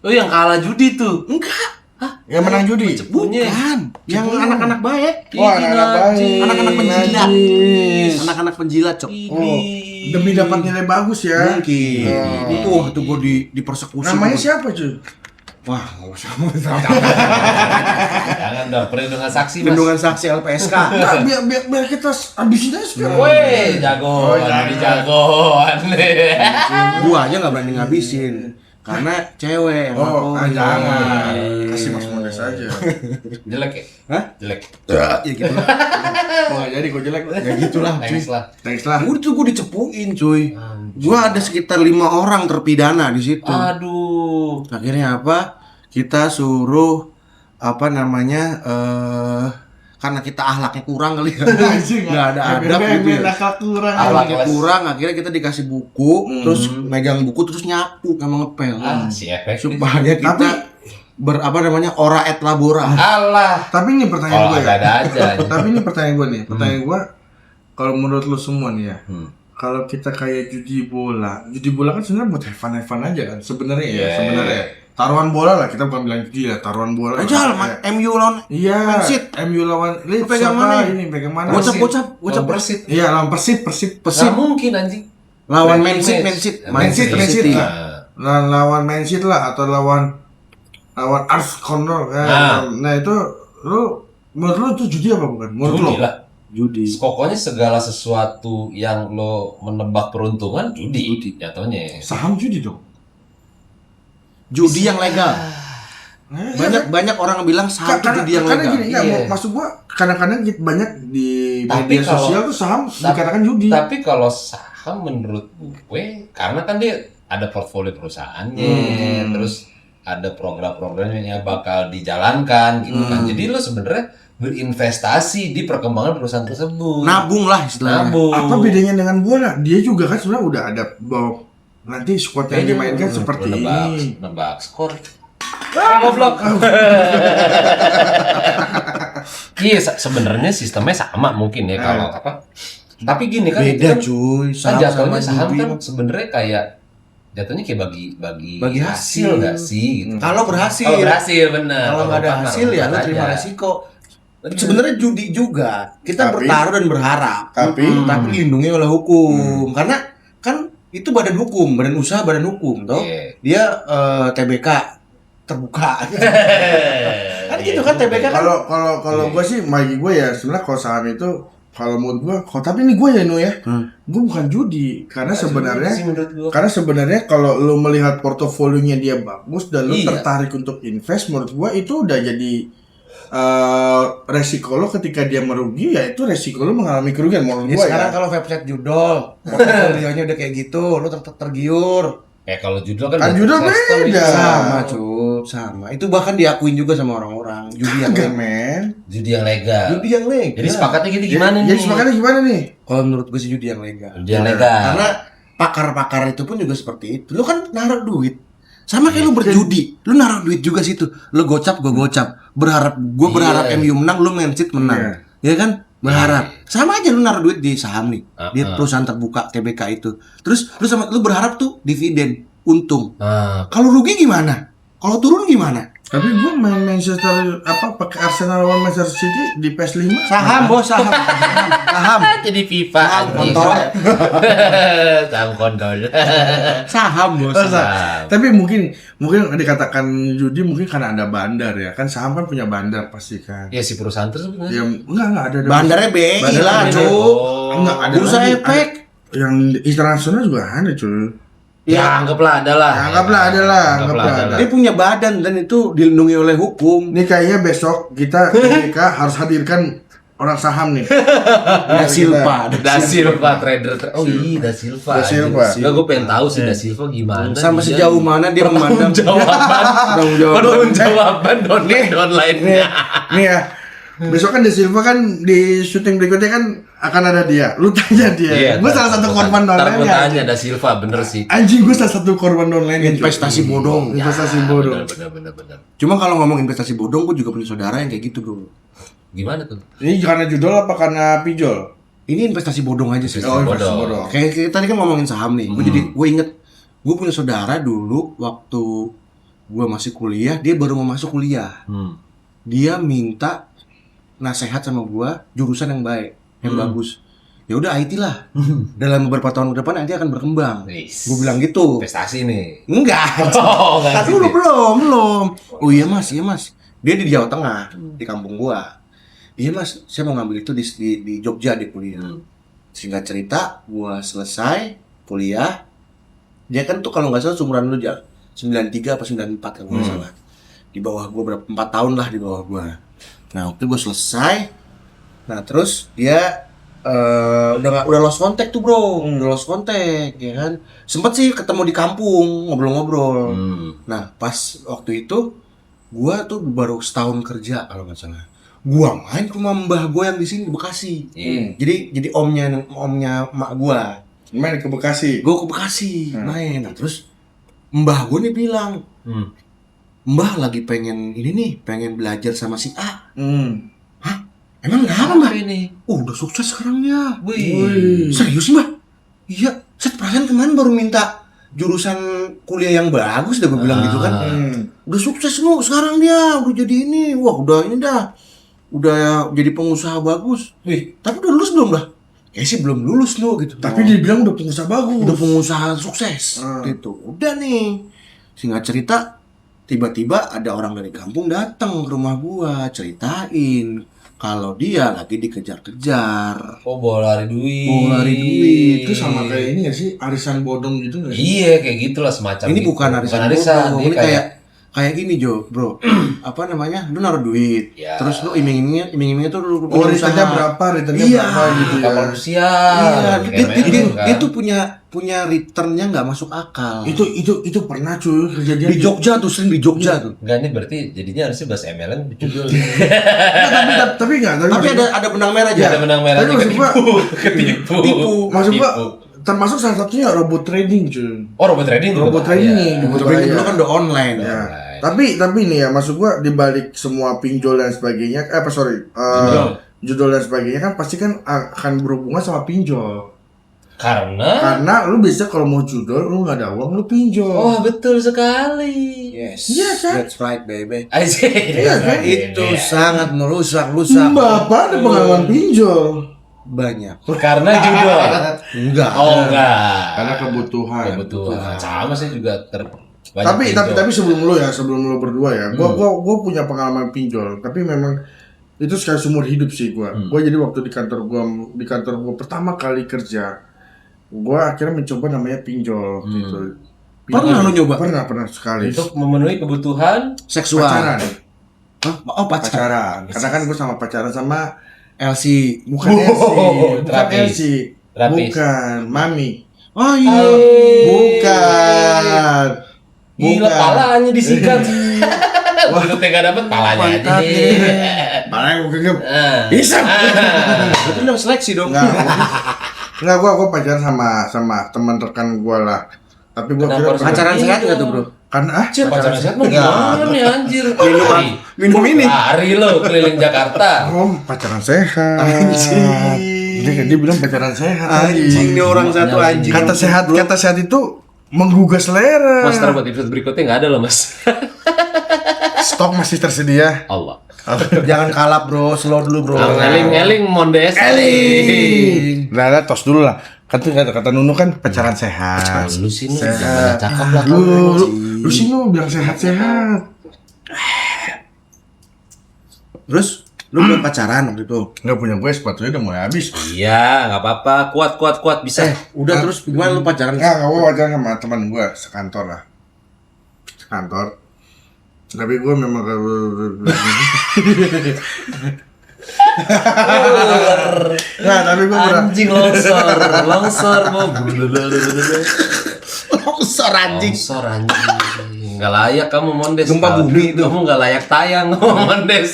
lu yang kalah judi tuh. Enggak. Yang menang judi. Bukan. Yang anak-anak baik. Oh, anak-anak baik. Anak-anak penjilat. Najis. Anak-anak penjilat, Cok. Oh, demi dapat nilai bagus ya. Mungkin. Tuh gue dipersekusi. Namanya siapa cuy? Wah, nggak usah. Jangan dong, perlindungan saksi, Mas. Perlindungan saksi LPSK. Nah, biar kita habisin aja sekarang. Weh, jagoan, jadi jagoan. Gua aja nggak berani ngabisin. Karena cewek yang Oh, ngapain. jangan. Kasih Mas Modes aja. Jelek ya? Hah? Jelek. Ya gitu lah. Oh, nggak jadi gue jelek. Ya gitulah, cuy. Thanks lah. Thanks lah. Gue dicepuin, cuy. Gua ada sekitar 5 orang terpidana di situ. Aduh. Akhirnya apa? Kita suruh apa namanya? Karena kita ahlaknya kurang kali ya. Nggak ada adab gitu ya. kurang. Ahlaknya kurang, akhirnya kita dikasih buku, terus megang buku terus nyapu sama ngepel. Si efek. Supaya kita apa namanya? Ora et labora. Allah. Tapi ini pertanyaan gue ya. Ada aja. Tapi ini pertanyaan gue nih. Pertanyaan gue, kalau menurut lu semua nih ya, kalau kita kayak judi bola kan sebenarnya buat have fun aja kan sebenarnya ya, sebenarnya. Taruhan bola lah, kita bukan bilang judi ya, taruhan bola. Aja MU lawan iya, Persit. MU lawan Leeds. Pegang mana? Ini pegang mana? Gocap Persit. Iya, lawan Persib. Nggak mungkin anjing. lawan Man Man City. City. Lawan Man City lah atau lawan Arsenal. Nah itu lu menurut lu itu judi apa bukan? Menurut lu? Judi lah. Judi. Pokoknya segala sesuatu yang lo menebak peruntungan judi jatuhnya. Saham judi dong. Judi yang legal. Banyak orang yang bilang saham itu judi yang karena legal. gini, maksud gua kadang-kadang banyak di Tapi media kalau- sosial tuh saham dikatakan judi. Tapi kalau saham menurut gue, karena kan dia ada portfolio perusahaannya, terus ada program-programnya yang bakal dijalankan gitu kan. Jadi lo sebenarnya berinvestasi di perkembangan perusahaan tersebut. Nabung lah istilahnya. Nabung. Apa bedanya dengan bola? Dia juga kan sebenarnya udah ada bahwa nanti squad yang dimainkan seperti ini. Nebak skor. Goblok. Iya, sebenarnya sistemnya sama mungkin ya kalau apa. Tapi gini kan itu Beda kan, cuy. kan jatuhnya saham judi. kan sebenarnya kayak jatuhnya kayak bagi hasil nggak sih gitu. Kalau berhasil. Kalau berhasil bener. Kalau nggak ada bukan, hasil ya lu bukan terima aja. resiko. Sebenarnya judi juga. Kita Tapi- bertaruh dan berharap. Tapi- tapi dilindungi oleh hukum. Karena kan itu badan hukum, badan usaha, badan hukum, toh. Iya. Dia TBK terbuka. Kan gitu kan TBK kan. Kalau gue sih bagi gue ya sebenarnya kalau saham itu kalau menurut gue, tapi ini gue ya Nu ya, gue bukan judi karena sebenarnya kalau lo melihat portofolionya dia bagus dan lo Iya. tertarik untuk invest, menurut gue itu udah jadi resiko lo ketika dia merugi ya itu resiko lo mengalami kerugian menurut Ya, gue sekarang ya. kalau website judol, portofolionya udah kayak gitu, lu tergiur. Kalau judul kan Kan udah judul sistem beda. itu. Sama, Cuk, sama. Itu bahkan diakuin juga sama orang-orang. Judi yang Enggak legal. men. Judi yang legal. Judi yang legal. Jadi sepakatnya gitu gimana nih? Jadi sepakatnya gimana nih? Kalau menurut gue sih judi yang legal. Judi yang legal. Karena pakar-pakar itu pun juga seperti itu. Lu kan naruh duit. Sama kayak lu berjudi. Lu naruh duit juga situ. Lu gocap, gue gocap. Gue berharap Iya. MU menang, lu Man City menang. Ya kan? Berharap. Sama aja lu naruh duit di saham nih. Di perusahaan terbuka TBK itu. Terus lu berharap tuh dividen, untung. Kalau rugi gimana? Kalau turun gimana? Tapi gue main Manchester pakai Arsenal lawan Manchester City di PS5 Saham, bos, saham. Saham. Jadi FIFA Saham anjing. kontol. Saham kontol. Saham, bos. Tapi mungkin dikatakan judi mungkin karena ada bandar ya kan saham kan punya bandar pasti kan. Ya si perusahaan tersebut. Ya enggak ada. Bandarnya BI Bandar lah, BI. Cuk. Enggak ada. Bursa lagi. efek. Yang internasional juga ada cuy. Ya, anggaplah ada lah. Ya, anggaplah ada lah, anggaplah ada. Dia punya badan dan itu dilindungi oleh hukum. Ini kayaknya besok kita harus hadirkan orang saham nih. Da Silva. Da Silva trader. Oh iya, Da Silva. Da Silva. Enggak, gue pengen tahu sih Da Silva gimana. Sampai dia. sejauh mana dia memandang Penanggung jawaban online-nya. Nih ya. Besok kan Da Silva kan di syuting berikutnya kan akan ada dia. Lu tanya dia. Gue salah satu korban Ntar gue online. tanya Da Silva bener sih. Anjing gue salah satu korban online. investasi bodong. Investasi bodong. Bener. Cuma kalau ngomong investasi bodong, gue juga punya saudara yang kayak gitu dulu. Gimana tuh? Ini karena judul apa karena pijol? ini investasi bodong aja sih. Oh, investasi Bodoh. bodoh. Kayak kita tadi kan ngomongin saham nih. Gue inget, gue punya saudara dulu waktu gue masih kuliah, dia baru mau masuk kuliah. Dia minta nasehat sama gue jurusan yang baik, yang bagus. Ya udah IT lah. Dalam beberapa tahun ke depan nanti akan berkembang. Gue bilang gitu. Investasi nih. Enggak. Oh, enggak Tapi gitu. dulu belum. Oh iya mas. Dia di Jawa Tengah, di kampung gua. Iya mas, saya mau ngambil itu di Jogja di kuliah. Singkat cerita, gua selesai kuliah. Dia kan tuh kalau nggak salah seumuran lu 93 apa 94 kalau nggak salah. Di bawah gua berapa 4 tahun lah di bawah gua. Nah waktu gua selesai, nah terus dia udah lost contact tuh bro, udah lost contact ya kan. Sempet sih ketemu di kampung ngobrol-ngobrol. Nah pas waktu itu gua tuh baru setahun kerja kalau nggak salah. Gua main ke rumah mbah gua yang di sini di Bekasi. Jadi omnya mak gua. Main ke Bekasi. Gua ke Bekasi main. Nah terus mbah gua nih bilang, mbah lagi pengen ini nih, pengen belajar sama si A. Hah? Emang kenapa mbah? Ini. Udah sukses sekarang ya. Wih. Serius mbah? Iya. Set perasaan kemarin baru minta jurusan kuliah yang bagus, udah gue bilang gitu kan. Udah sukses nu sekarang dia, udah jadi ini, wah udah ini dah, udah jadi pengusaha bagus. Wih, tapi udah lulus belum lah? Kayaknya sih belum lulus nu gitu. Tapi dia bilang udah pengusaha bagus. udah pengusaha sukses gitu. Udah nih, singkat cerita, tiba-tiba ada orang dari kampung datang ke rumah gua ceritain kalau dia lagi dikejar-kejar. Oh, bola lari duit. Mau lari duit. Itu sama kayak ini gak sih? Arisan bodong gitu gak sih? Iya, kayak gitulah semacam Ini gitu. bukan arisan Dia bodong. Ini kayak gini Jo, bro. Apa namanya? Lu naruh duit. Ya. Terus lu iming-imingnya tuh lu Oh, punya returnnya usaha. berapa? Returnnya Iya. berapa gitu ya? kapal Rusia. Iya, Kayak dia tuh punya returnnya nggak masuk akal. Itu pernah cuy kejadian di Jogja tuh, sering di Jogja tuh. Enggak, ini berarti jadinya harusnya bahas MLM judul. Tapi enggak, Tapi ada benang merah aja. Ada benang merahnya, Tapi maksud gua, ketipu. maksud gua Ketipu. termasuk salah satunya robot trading cuy. Oh, robot trading tuh. Robot trading Iya. di Tapi dulu kan udah online. Ya. Online. Tapi nih ya maksud gua di balik semua pinjol dan sebagainya, judul dan sebagainya kan pasti kan akan berhubungan sama pinjol. Karena lu bisa kalau mau judul lu nggak ada uang lu pinjol. Oh, betul sekali. Yes. Iya kan? That's right, baby. Iya kan? Itu sangat merusak. Bapak ada pengalaman pinjol. Banyak. Karena judul. Enggak. Oh, enggak. Karena kebutuhan. Kebetulan. Sama sih juga Tapi sebelum lu berdua ya, gua punya pengalaman pinjol, tapi memang itu sekali seumur hidup sih gua. Gua jadi waktu di kantor gua pertama kali kerja, gua akhirnya mencoba namanya pinjol gitu. Pernah lu nyoba? Pernah sekali. untuk memenuhi kebutuhan Seksual. Pacaran. Hah? Oh, Pacaran. Karena kan gua sama pacaran sama LC. bukan LC, terapis. LC. Terapis. Bukan, Mami. Oh iya. Bukan. Gila, palanya disikat. Waktu tega dapet palanya aja Mantap nih. nih. Palanya gua genggam. Hisap. Berarti lu seleksi dong. Enggak, gua pacaran sama teman rekan gua lah. Tapi gua Kenapa kira harus Pacaran sehat enggak tuh, Bro? karena Pacaran sehat mah gimana nih anjir? Minum ini. Lari lo keliling Jakarta. pacaran sehat. Anjing. Dia bilang pacaran sehat. Anjing nih orang satu anjing. Kata sehat itu menggugah selera. Mas, ntar buat episode berikutnya nggak ada loh, Mas. Stok masih tersedia. Allah. Jangan kalap, Bro. Slow dulu, Bro. Eling Mondes. Nah, tos dulu lah. Kata Nunu kan pacaran sehat. Lu sih nih, Sehat. jangan cakep lah. Lu sih lu bilang sehat-sehat. Terus lu belum pacaran waktu itu? Enggak punya gue, sepatunya udah mulai habis. Iya, nggak apa-apa. Kuat bisa. Udah terus gimana lu pacaran? Enggak, gue pacaran sama teman gue sekantor lah. Sekantor. Tapi gue memang Nah, tapi gue pernah Anjing longsor mau. Longsor anjing. Longsor anjing. Nggak layak kamu Mondes. Gempa bumi itu. Kamu nggak layak tayang kamu Mondes.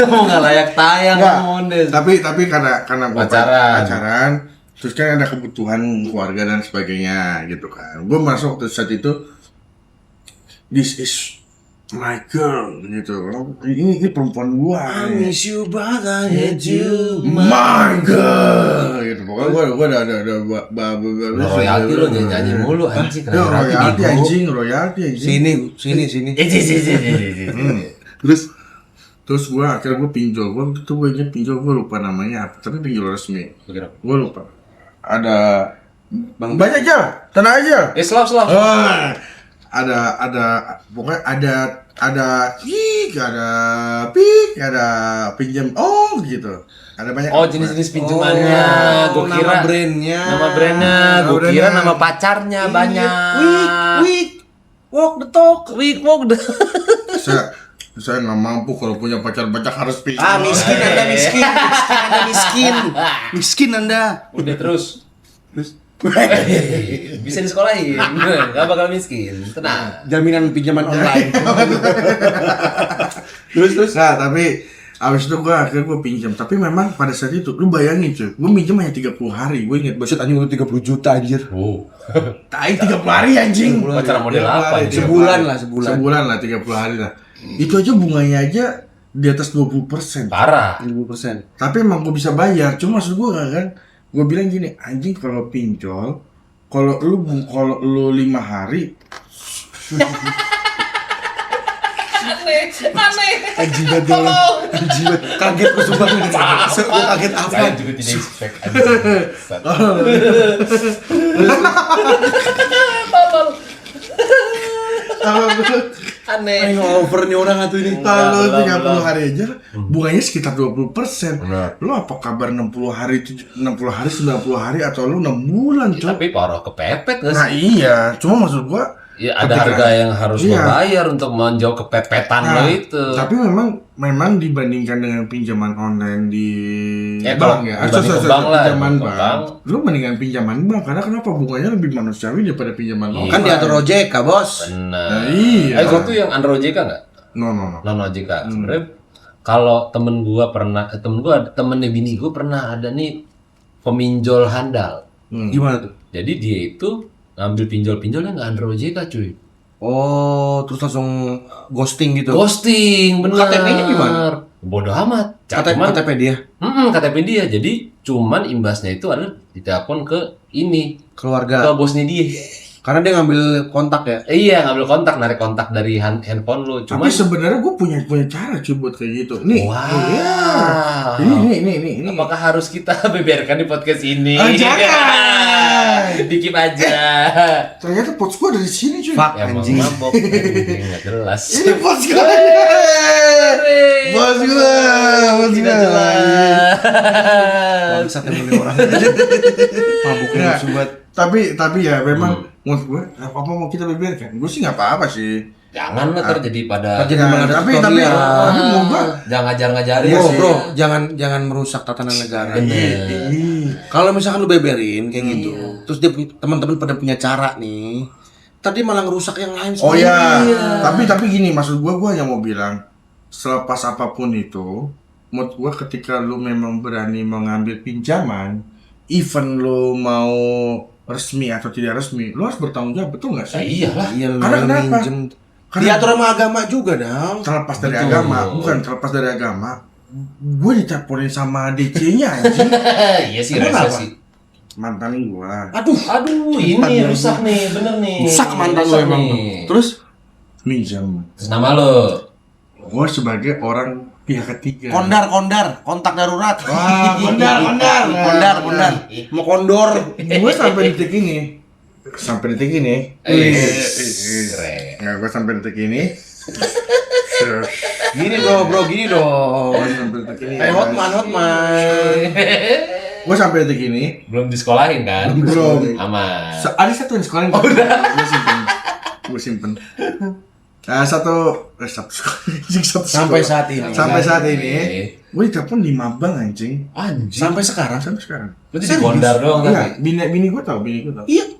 Kamu nggak layak tayang Nggak. kamu Mondes. Tapi karena gue Pacaran. terus kan ada kebutuhan keluarga dan sebagainya gitu kan. Gue merasa waktu saat itu this is my girl gitu. Ini perempuan gua. I miss you but I hate you. My girl gitu. Pokoknya gua ada royalti lo nyanyi mulu anjing. royalti anjing. Sini. Terus akhirnya gue pinjol. Gue inget pinjol, gue lupa namanya apa. Tapi pinjol resmi. Gue lupa. Ada banyak aja, tenang aja. Slav. Ada pokoknya ada pinjam gitu. Ada banyak. Oh, jenis-jenis pinjamannya. Gua kira nama brandnya. Gua kira nama pacarnya banyak. Week. Walk the talk. Saya nggak mampu kalau punya pacar harus pinjam. Miskin Anda miskin Anda. Udah terus. Bisa disekolahin, nggak bakal miskin, tenang. Jaminan pinjaman online. terus. Nah, tapi abis itu akhirnya gue pinjam. Tapi memang pada saat itu, lu bayangin cuy, gue minjem hanya 30 hari. Gue inget Buset anjing lu 30 juta anjir. Oh. Tai 30 hari anjing. Pacaran model apa? Sebulan lah. Sebulan lah 30 hari lah. Itu aja bunganya aja di atas 20%. Parah. 20%. Tapi emang gue bisa bayar. Cuma maksud gue kan, gue bilang gini, anjing kalau pinjol, kalau lu 5 hari Aneh. Anjing banget. Kaget gue sumpah. Gue kaget apa? Saya juga tidak expect. Aneh. Over nih orang atuh ini. kalau 30 hari aja bunganya sekitar 20%. Benar. Lu apa kabar 60 hari, 90 hari atau lu 6 bulan, coy? Tapi parah kepepet nggak Nah sih? iya, cuma maksud gua Ya, ada harga yang harus lo bayar untuk menjauh kepepetan lo itu. Tapi memang dibandingkan dengan pinjaman online di bank ya. Pinjaman bank. Lu mendingan pinjaman bank karena kenapa bunganya lebih manusiawi daripada pinjaman online. Kan diatur OJK, Bos. Benar. Nah, iya. Gue tuh yang under OJK nggak? No. Non OJK. Sebenarnya kalau temennya bini gue pernah ada nih peminjol handal. Gimana tuh? Jadi dia itu ngambil pinjol-pinjolnya nggak under OJK cuy. Oh, terus langsung ghosting gitu. Ghosting, bener. KTP-nya gimana? Bodoh amat. KTP dia. KTP dia. Jadi cuman imbasnya itu adalah ditelepon ke Keluarga. ke bosnya dia. Karena dia ngambil kontak ya. Iya, ngambil kontak, narik kontak dari handphone lu. Tapi sebenarnya gue punya cara cuy buat kayak gitu. Nih. Wow. Ini. Apakah harus kita beberkan di podcast ini? Jangan. Dikip aja. Ternyata pots gue dari sini cuy. Fuck Emang anjing. mabok. Nggak jelas. Ini pots gue. Bos gue. Tidak jelas. Bangsat yang beli orang. Mabuknya Nah, sobat. Tapi ya memang menurut gue apa mau kita beberkan? Gue sih nggak apa-apa sih. Jangan lah terjadi pada. Tapi mau gue Jangan ngajar-ngajarin Bro, sih. bro, jangan merusak tatanan negara. Bener. Kalau misalkan lu beberin kayak gitu, terus dia teman-teman pada punya cara nih, tadi malah ngerusak yang lain. Oh ya, tapi gini maksud gue hanya mau bilang selepas apapun itu, menurut gue ketika lu memang berani mengambil pinjaman, even lu mau resmi atau tidak resmi, lu harus bertanggung jawab, betul nggak sih? Iyalah. Iya, lu Karena kenapa? minjem. Karena Diatur sama agama juga dong. terlepas dari Betul. agama, bukan terlepas dari agama, gue diteleponin sama DC-nya anjing, Iya sih Kenapa? rese sih. mantan gue. Aduh, ini rusak nih, bener nih. Rusak mantan lu Rusak emang nih. tuh. Terus Minjam. Terus nama lo. Gue sebagai orang pihak ketiga. kontar, kontak darurat. Wah, kondar. Kondar. Mau kondor. Gue sampai detik ini. Keren. Nggak, gue sampai detik ini. Gini bro, gini dong. Gue sampai detik ini. Hotman. Gue sampai detik ini. Belum disekolahin kan? Belum. Aman. Ada satu yang sekolah. Gue simpen. Satu Sampai saat ini. Sampai saat ini. Gue ditelepon 5 bank anjing. Anjing. Sampai sekarang. Sampai sekarang. Berarti di Bondar doang Enggak, tapi. bini gue tau. Iya.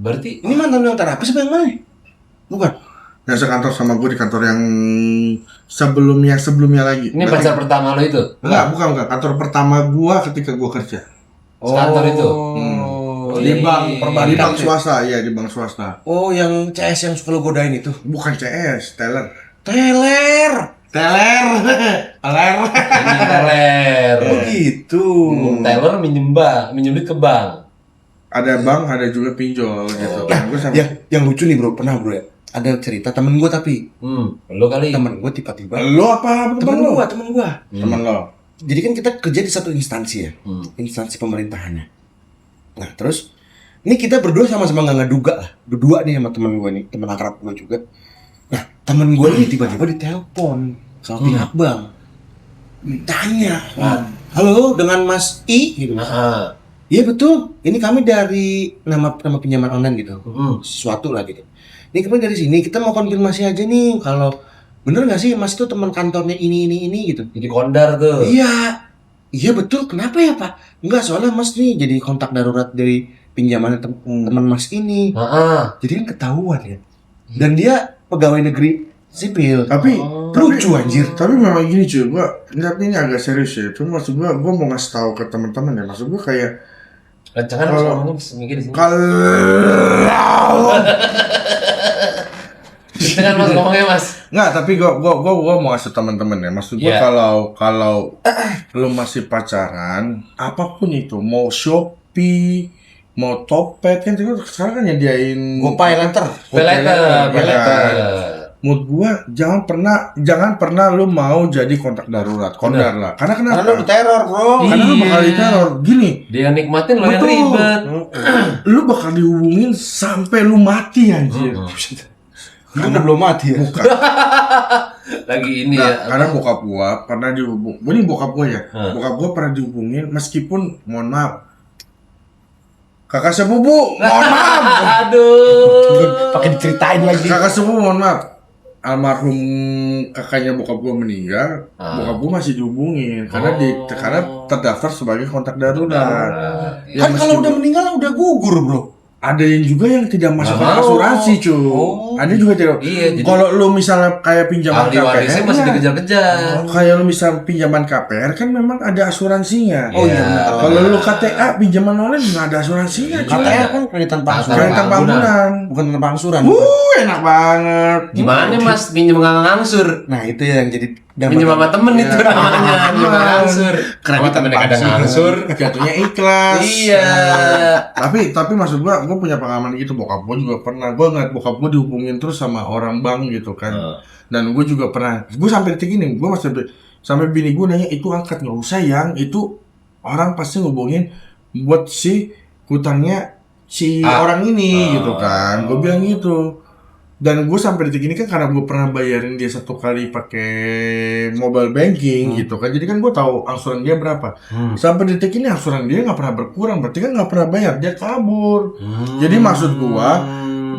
Berarti Ini mantan yang terapis apa yang mana? Bukan. Yang sekantor sama gue di kantor yang sebelumnya lagi. ini pacar pertama lo itu? Enggak, bukan. Kantor pertama gue ketika gue kerja. Sekantor itu? Di bank perbankan. di bank swasta, ya di bank swasta. Oh, yang CS yang suka lo godain itu. Bukan CS, teller. Teler. Aler. Ini teler. Oh gitu. Teller minjem duit ke bank. Ada bank, ada juga pinjol gitu. Nah, Gue sama yang lucu nih bro, pernah bro ya. Ada cerita temen gue tapi Lo kali. temen gue tiba-tiba. lo apa Temen lo? gue, temen gue. Temen lo. Jadi kan kita kerja di satu instansi ya, instansi pemerintahannya. Nah terus, ini kita berdua sama-sama nggak ngeduga lah, berdua nih sama temen gue nih, temen akrab gue juga. Nah temen gue ini tiba-tiba ditelepon sama pihak bank, tanya, halo dengan Mas I, gitu. Iya betul, ini kami dari nama pinjaman online gitu, sesuatu lah gitu. Ini kami dari sini, kita mau konfirmasi aja nih kalau bener nggak sih Mas itu teman kantornya ini gitu. Jadi kondar tuh. Iya betul. Kenapa ya Pak? Enggak, soalnya Mas nih jadi kontak darurat dari pinjaman teman Mas ini. Jadi kan ketahuan ya. Dan dia pegawai negeri sipil. Tapi lucu anjir. Tapi memang gini cuy, tapi ini agak serius ya. Cuma maksud gua mau ngasih tahu ke teman-teman ya. Maksud gua kayak Jangan ngomongnya mikir di sini. kalau Jangan Mas ngomongnya Mas. nggak, tapi gua mau ngasih teman-teman ya. Maksud gua kalau lu masih pacaran, apapun itu, mau Shopee, mau Topet kan sekarang kan nyediain Pay Later. Menurut gua jangan pernah lu mau jadi kontak darurat, kondar lah. Karena kenapa? Karena lu diteror bro. Karena lu bakal diteror. Gini, Dia nikmatin lo yang betul. ribet. Lu bakal dihubungin sampai lu mati anjir. Karena belum mati ya. Bukan. Lagi ini Nah, ya. karena bokap gua pernah dihubung. Ini bokap gua ya. Bokap gua pernah dihubungin meskipun mohon maaf. Kakak sepupu, mohon maaf. Aduh. Pakai diceritain lagi. Kakak sepupu, mohon maaf. Almarhum kakaknya bokap gua meninggal, bokap gua masih dihubungin karena terdaftar sebagai kontak darurat. Ya, Kan kalau udah meninggal udah gugur bro. ada yang juga yang tidak masuk ke Nggak mau. asuransi cuy. Ada juga tidak. Iya, jadi Kalau lu misalnya kayak pinjaman ahli warisnya KPR, masih ya. dikejar-kejar. Kayak lu misal pinjaman KPR kan memang ada asuransinya. Oh, iya, benar. Kalau lu KTA pinjaman online nggak ada asuransinya. cuy. KTR kan kredit tanpa angsuran. Kredit tanpa angsuran. Bukan tanpa angsuran. Enak banget. Gimana Mas pinjam nggak ngangsur? Nah itu yang jadi Pinjam sama temen itu namanya, pinjam nggak ngangsur. Kredit Oh, temennya tanpa kadang ngangsur. Jatuhnya ikhlas. Iya. Tapi maksud gua punya pengalaman gitu. Bokap gua juga pernah. Gua ngeliat bokap gua dihubungin terus sama orang bank gitu kan. Dan gua juga pernah. Gua sampai detik ini, gua masih sampai bini gua nanya itu angkat nggak usah yang itu orang pasti ngubungin buat si hutangnya si orang ini gitu kan. Gua bilang gitu. Dan gue sampai detik ini kan karena gue pernah bayarin dia 1 kali pakai mobile banking gitu kan, jadi kan gue tahu angsuran dia berapa. Sampai detik ini angsuran dia nggak pernah berkurang, berarti kan nggak pernah bayar, dia kabur. Jadi maksud gue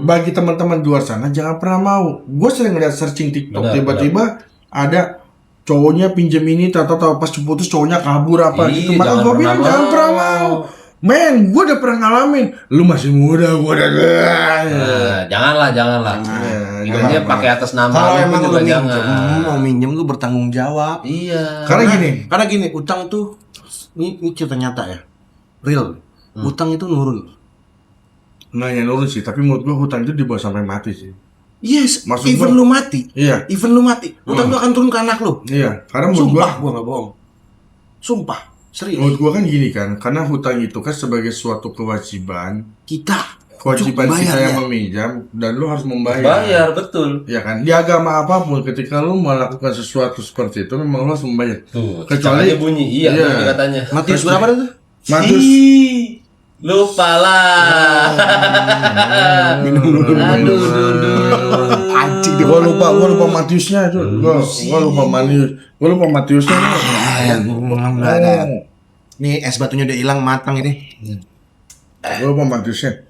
bagi teman-teman di luar sana jangan pernah mau. Gue sering ngeliat searching TikTok, tiba-tiba ada cowoknya pinjam ini, tahu pas putus cowoknya kabur apa gitu. Maka gue bilang jangan pernah mau. Men, gue udah pernah ngalamin. Lu masih muda, gue udah Janganlah. Ingatnya pakai atas nama. Kalau lu emang juga lu jangan. mau minjem lu bertanggung jawab. Iya. Karena gini, utang tuh ini cerita nyata ya. Real. Utang itu nurun. Nah, ya nurun sih, tapi menurut gue hutang itu dibawa sampai mati sih. Yes, Maksud even gua- lu mati. Iya. Even lu mati, utang tuh akan turun ke anak lu. Iya, karena menurut Sumpah gua enggak bohong. Sumpah, serius. menurut gua kan gini kan, karena hutang itu kan sebagai suatu kewajiban bayar kita yang ya. meminjam dan lu harus membayar. Bayar betul. Ya kan, di agama apapun ketika lu melakukan sesuatu seperti itu memang lu harus membayar. Tuh. Kecuali bunyi. Iya. Bunyi katanya. Matius berapa itu? Matius Lupa lah. Aduh. Anjing gua lupa Matiusnya itu. Gua lupa Matiusnya. Enggak ada. Nih es batunya udah hilang matang ini. Gua lupa Matiusnya.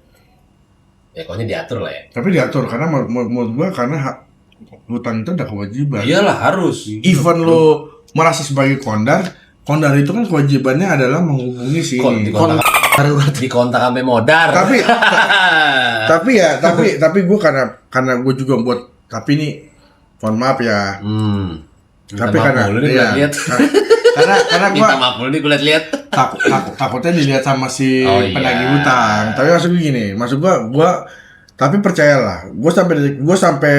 Ya pokoknya diatur lah ya. Tapi diatur karena menurut gua karena hutang itu ada kewajiban. Iyalah harus. Even lu merasa sebagai kondar itu kan kewajibannya adalah menghubungi si ini. Di kontak sampai modar. tapi gue karena gue juga buat, tapi ini mohon maaf ya. Tapi karena lihat. karena gue Minta maaf dulu nih gue lihat. takutnya dilihat sama si Oh, iya. penagih hutang. Tapi maksud gue gini, maksud gue Tapi percayalah, gue sampai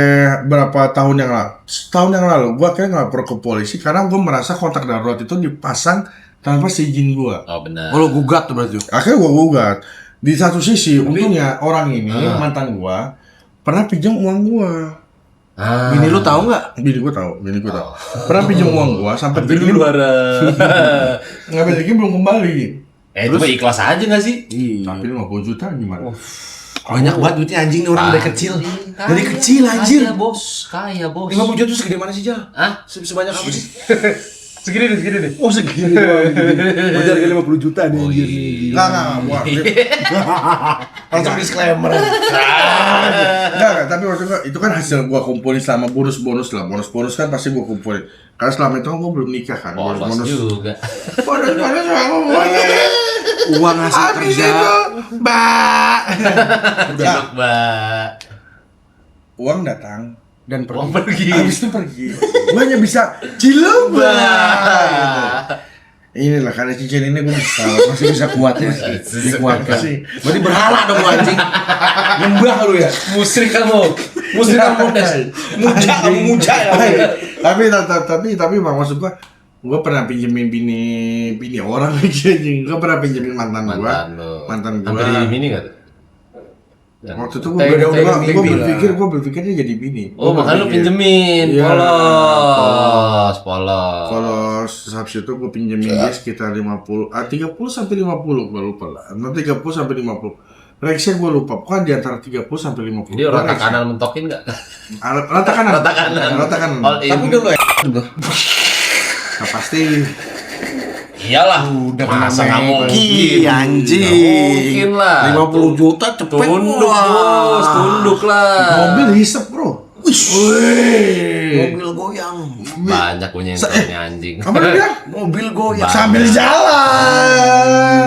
berapa tahun yang lalu, setahun yang lalu, gue akhirnya ngelapor ke polisi karena gue merasa kontak darurat itu dipasang tanpa seizin gue. Oh benar. Kalau gugat tuh berarti. Akhirnya gue gugat. Di satu sisi, untungnya orang ini mantan gue pernah pinjam uang gue. Bini lu tahu nggak? Bini gue tahu. Pernah pinjam uang gue sampai dulu ngambil lagi belum kembali. Itu mah ikhlas aja nggak sih? Tapi 50 juta gimana? Banyak banget duitnya anjing nih orang dari kecil. Dari kecil anjir. Kaya bos. 50 juta tuh segede mana sih, Jal? Hah? Sebanyak apa sih? Segini deh. Oh segini doang. Udah harga 50 juta nih anjir nih. Enggak, Langsung disclaimer. Enggak, tapi waktu itu kan hasil gua kumpulin selama bonus-bonus lah. Bonus-bonus kan pasti gua kumpulin. Karena selama itu kan gua belum nikah kan. Bonus juga. Bonus sama Uang hasil kerja. Mbak. Mbak. Uang datang dan Uang pergi. Habis itu pergi. Gua hanya bisa cilembah. Gitu. Inilah karena cincin ini gue masih bisa kuat ya, dikuatkan. Berarti berhala dong lu anjing. Nyembah lu ya. Musrik kamu Des. Muja ya. Tapi bang, maksud gue pernah pinjemin bini orang aja anjing. Gue pernah pinjemin mantan gue. Hampir jadi bini nggak tuh? Waktu itu gue berpikir dia jadi bini. Oh makanya lu pinjemin. Iya. Polos. Habis itu gue pinjemin dia sekitar 30 sampai 50 gue lupa lah. Nanti 30 sampai 50. Reaksinya gue lupa. Pokoknya di antara 30 sampai 50. Dia rata kanan mentokin nggak? Rata kanan. Tapi udah lu ya. Nah, pasti. Iyalah, udah masa nggak mungkin. Anjing. Mungkin lah. 50 juta cepet. Tunduk lah. Mobil hisap bro. Mobil goyang. Banyak punya anjing. Apa dia bilang? Mobil goyang. Sambil jalan.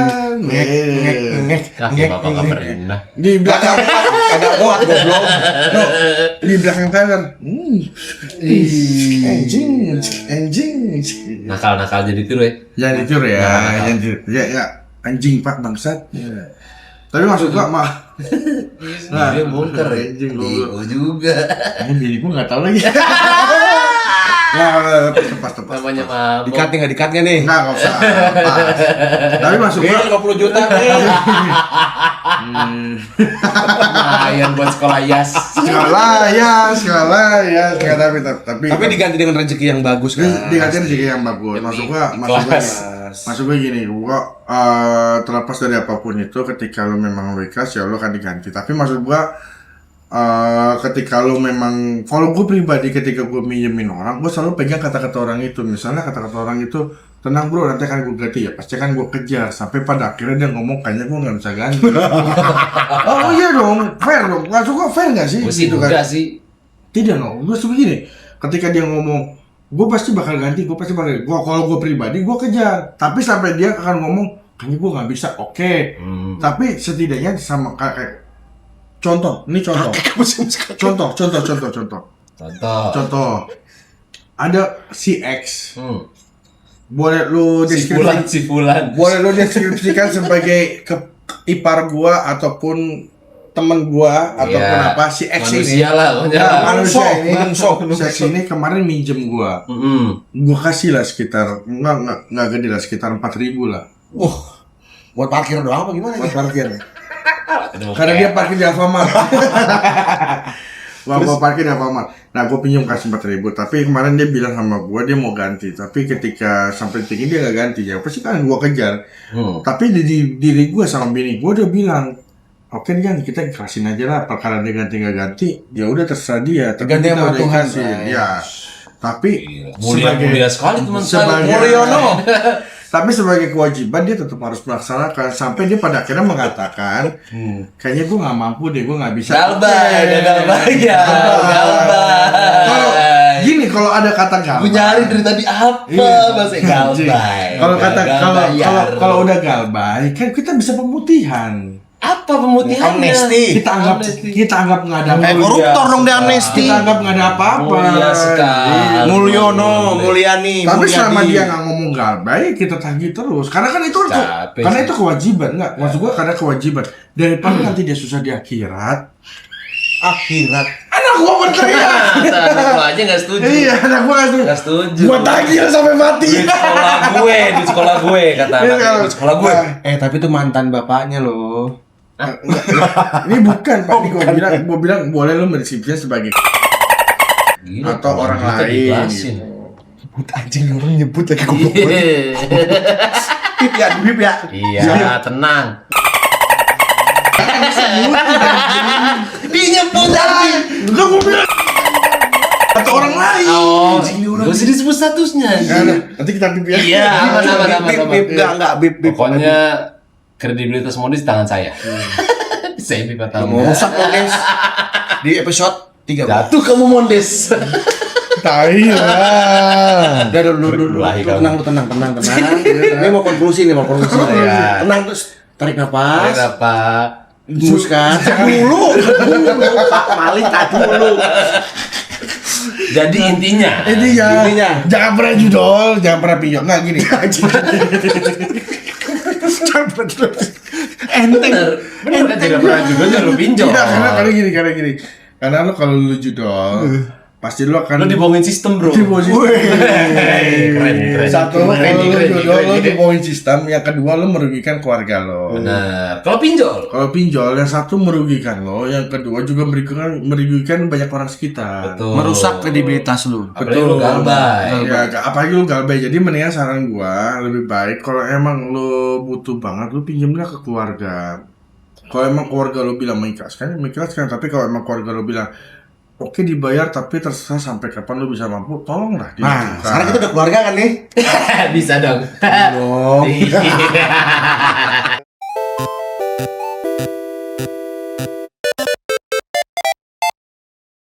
Kaki bapak nggak pernah. Di belakang Kagak kuat goblok. di belakang Thailand. Anjing. Nakal jadi tiru ya. Jangan dicur ya. Ya, anjing pak bangsat. Tapi maksud gua mah. Nah, dia munter ya. Anjing Bego juga. Ini bini gua enggak tahu lagi. Tepat. Namanya mabok. Dikat nggak nih? Enggak usah. Tapi maksud gua 50 juta nih. Lumayan buat sekolah IAS. Skala ya. Tapi Diganti dengan rezeki yang bagus kan. diganti rezeki yang bagus. Maksud gue gini, gua terlepas dari apapun itu, ketika lu memang lu ikhlas ya lu akan diganti. Tapi maksud gua ketika lu memang, kalau gue pribadi ketika gue minjemin orang, gue selalu pegang kata-kata orang itu. Misalnya kata-kata orang itu, tenang bro, nanti akan gue ganti ya, pasti akan gue kejar sampai pada akhirnya dia ngomong kayaknya gue nggak bisa ganti. Oh iya dong, fair dong. Nggak suka fair nggak sih? Gue sih Gitu enggak sih. Tidak dong, gue suka gini. Ketika dia ngomong, gue pasti bakal ganti. Kalau gue pribadi, gue kejar. Tapi sampai dia akan ngomong, kayaknya gue nggak bisa. Oke. Tapi setidaknya sama kayak contoh. Ada si X. Boleh lu Sifulan. Boleh lu deskripsikan sebagai ipar gua ataupun temen gua ataupun apa si X ini. Manusia lah, Manusia ini. Si X ini kemarin minjem gua. Gua kasih lah sekitar enggak gede lah, sekitar 4.000 lah. Buat parkir doang apa gimana? Buat parkir. Karena dia parkir di Alfamart. Gua parkir di Alfamart. Nah, gue pinjam kasih 4.000. Tapi kemarin dia bilang sama gue dia mau ganti. Tapi ketika sampai tinggi dia nggak ganti. Ya pasti kan gue kejar. Tapi di diri gue sama bini gue dia bilang, oke kan kita ikhlasin aja lah. Perkara dia ganti nggak ganti, ya udah terserah dia. Tergantung sama Tuhan. Ya. Tapi mulia sekali teman saya. Mulyono. Tapi sebagai kewajiban dia tetap harus melaksanakan sampai dia pada akhirnya mengatakan kayaknya gue nggak mampu deh, gue nggak bisa. Galbay. Kalau ada kata galbay, gue nyari dari tadi apa bahasa galbay. Kalau udah galbay kan kita bisa pemutihan. Apa pemutihannya? Amnesti. Kita anggap nggak ada koruptor dong di amnesti. Kita anggap nggak ada apa-apa. Mulia sekali. Mulyono, Mulyani. Tapi selama dia nggak ngomong galbay, kita tagih terus. Karena kan itu itu kewajiban, nggak? Maksud gua karena kewajiban. Daripada nanti dia susah di akhirat, akhirat. Anak gua berteriak. Anak lo aja nggak setuju. Iya, anak gua Nggak setuju. Gua tagih sampai mati. Di sekolah gue kata anaknya, di sekolah gue. Tapi itu mantan bapaknya loh. Ini bukan, Pak. Ini gua bilang boleh lu mensipnya sebagai Gila, atau orang kita lain. dijelasin. Gitu. Nyebut anjing orang nyebut lagi goblok. Iya. Bib ya. Iya, tenang. Dia nyebut anjing. Enggak, gua bilang atau orang lain. Oh, gak usah disebut statusnya. Nanti kita bib ya. Iya, aman. Bib enggak bib. Pokoknya kredibilitas modis di tangan saya. Saya bib atau Mau rusak lo guys. Di episode 3 jatuh kamu mondes. Tai lah. Udah dulu lu tenang. Ini mau konklusi. Iya. Tenang terus tarik napas. Apa? Hembuskan. Dulu. Paling tak dulu. Jadi intinya Intinya, jangan pernah judol, jangan pernah pinjol. Nggak gini. bener kan tidak pernah juga lu pinjol. Iya, karena gini. Karena lo kalau lu judol, pasti lo akan Lu dibohongin sistem, bro. Keren. Satu, kalau Keren. lu judol lo dibohongin sistem. Yang kedua, lo merugikan keluarga lo. Benar. Kalau pinjol, Kalau pinjol, yang satu merugikan lo, yang kedua juga merugikan banyak orang sekitar. betul. Merusak kredibilitas lu. Apalagi lu galbay. Ya, apalagi lu galbay. Jadi mendingan saran gua lebih baik kalau emang lu butuh banget, lu pinjemnya ke keluarga. Kalau emang keluarga lu bilang mengikhlaskan. Tapi kalau emang keluarga lu bilang oke dibayar tapi terserah sampai kapan lu bisa mampu, tolonglah. Nah, sekarang kita udah keluarga kan nih? Bisa dong. Belum. Iya.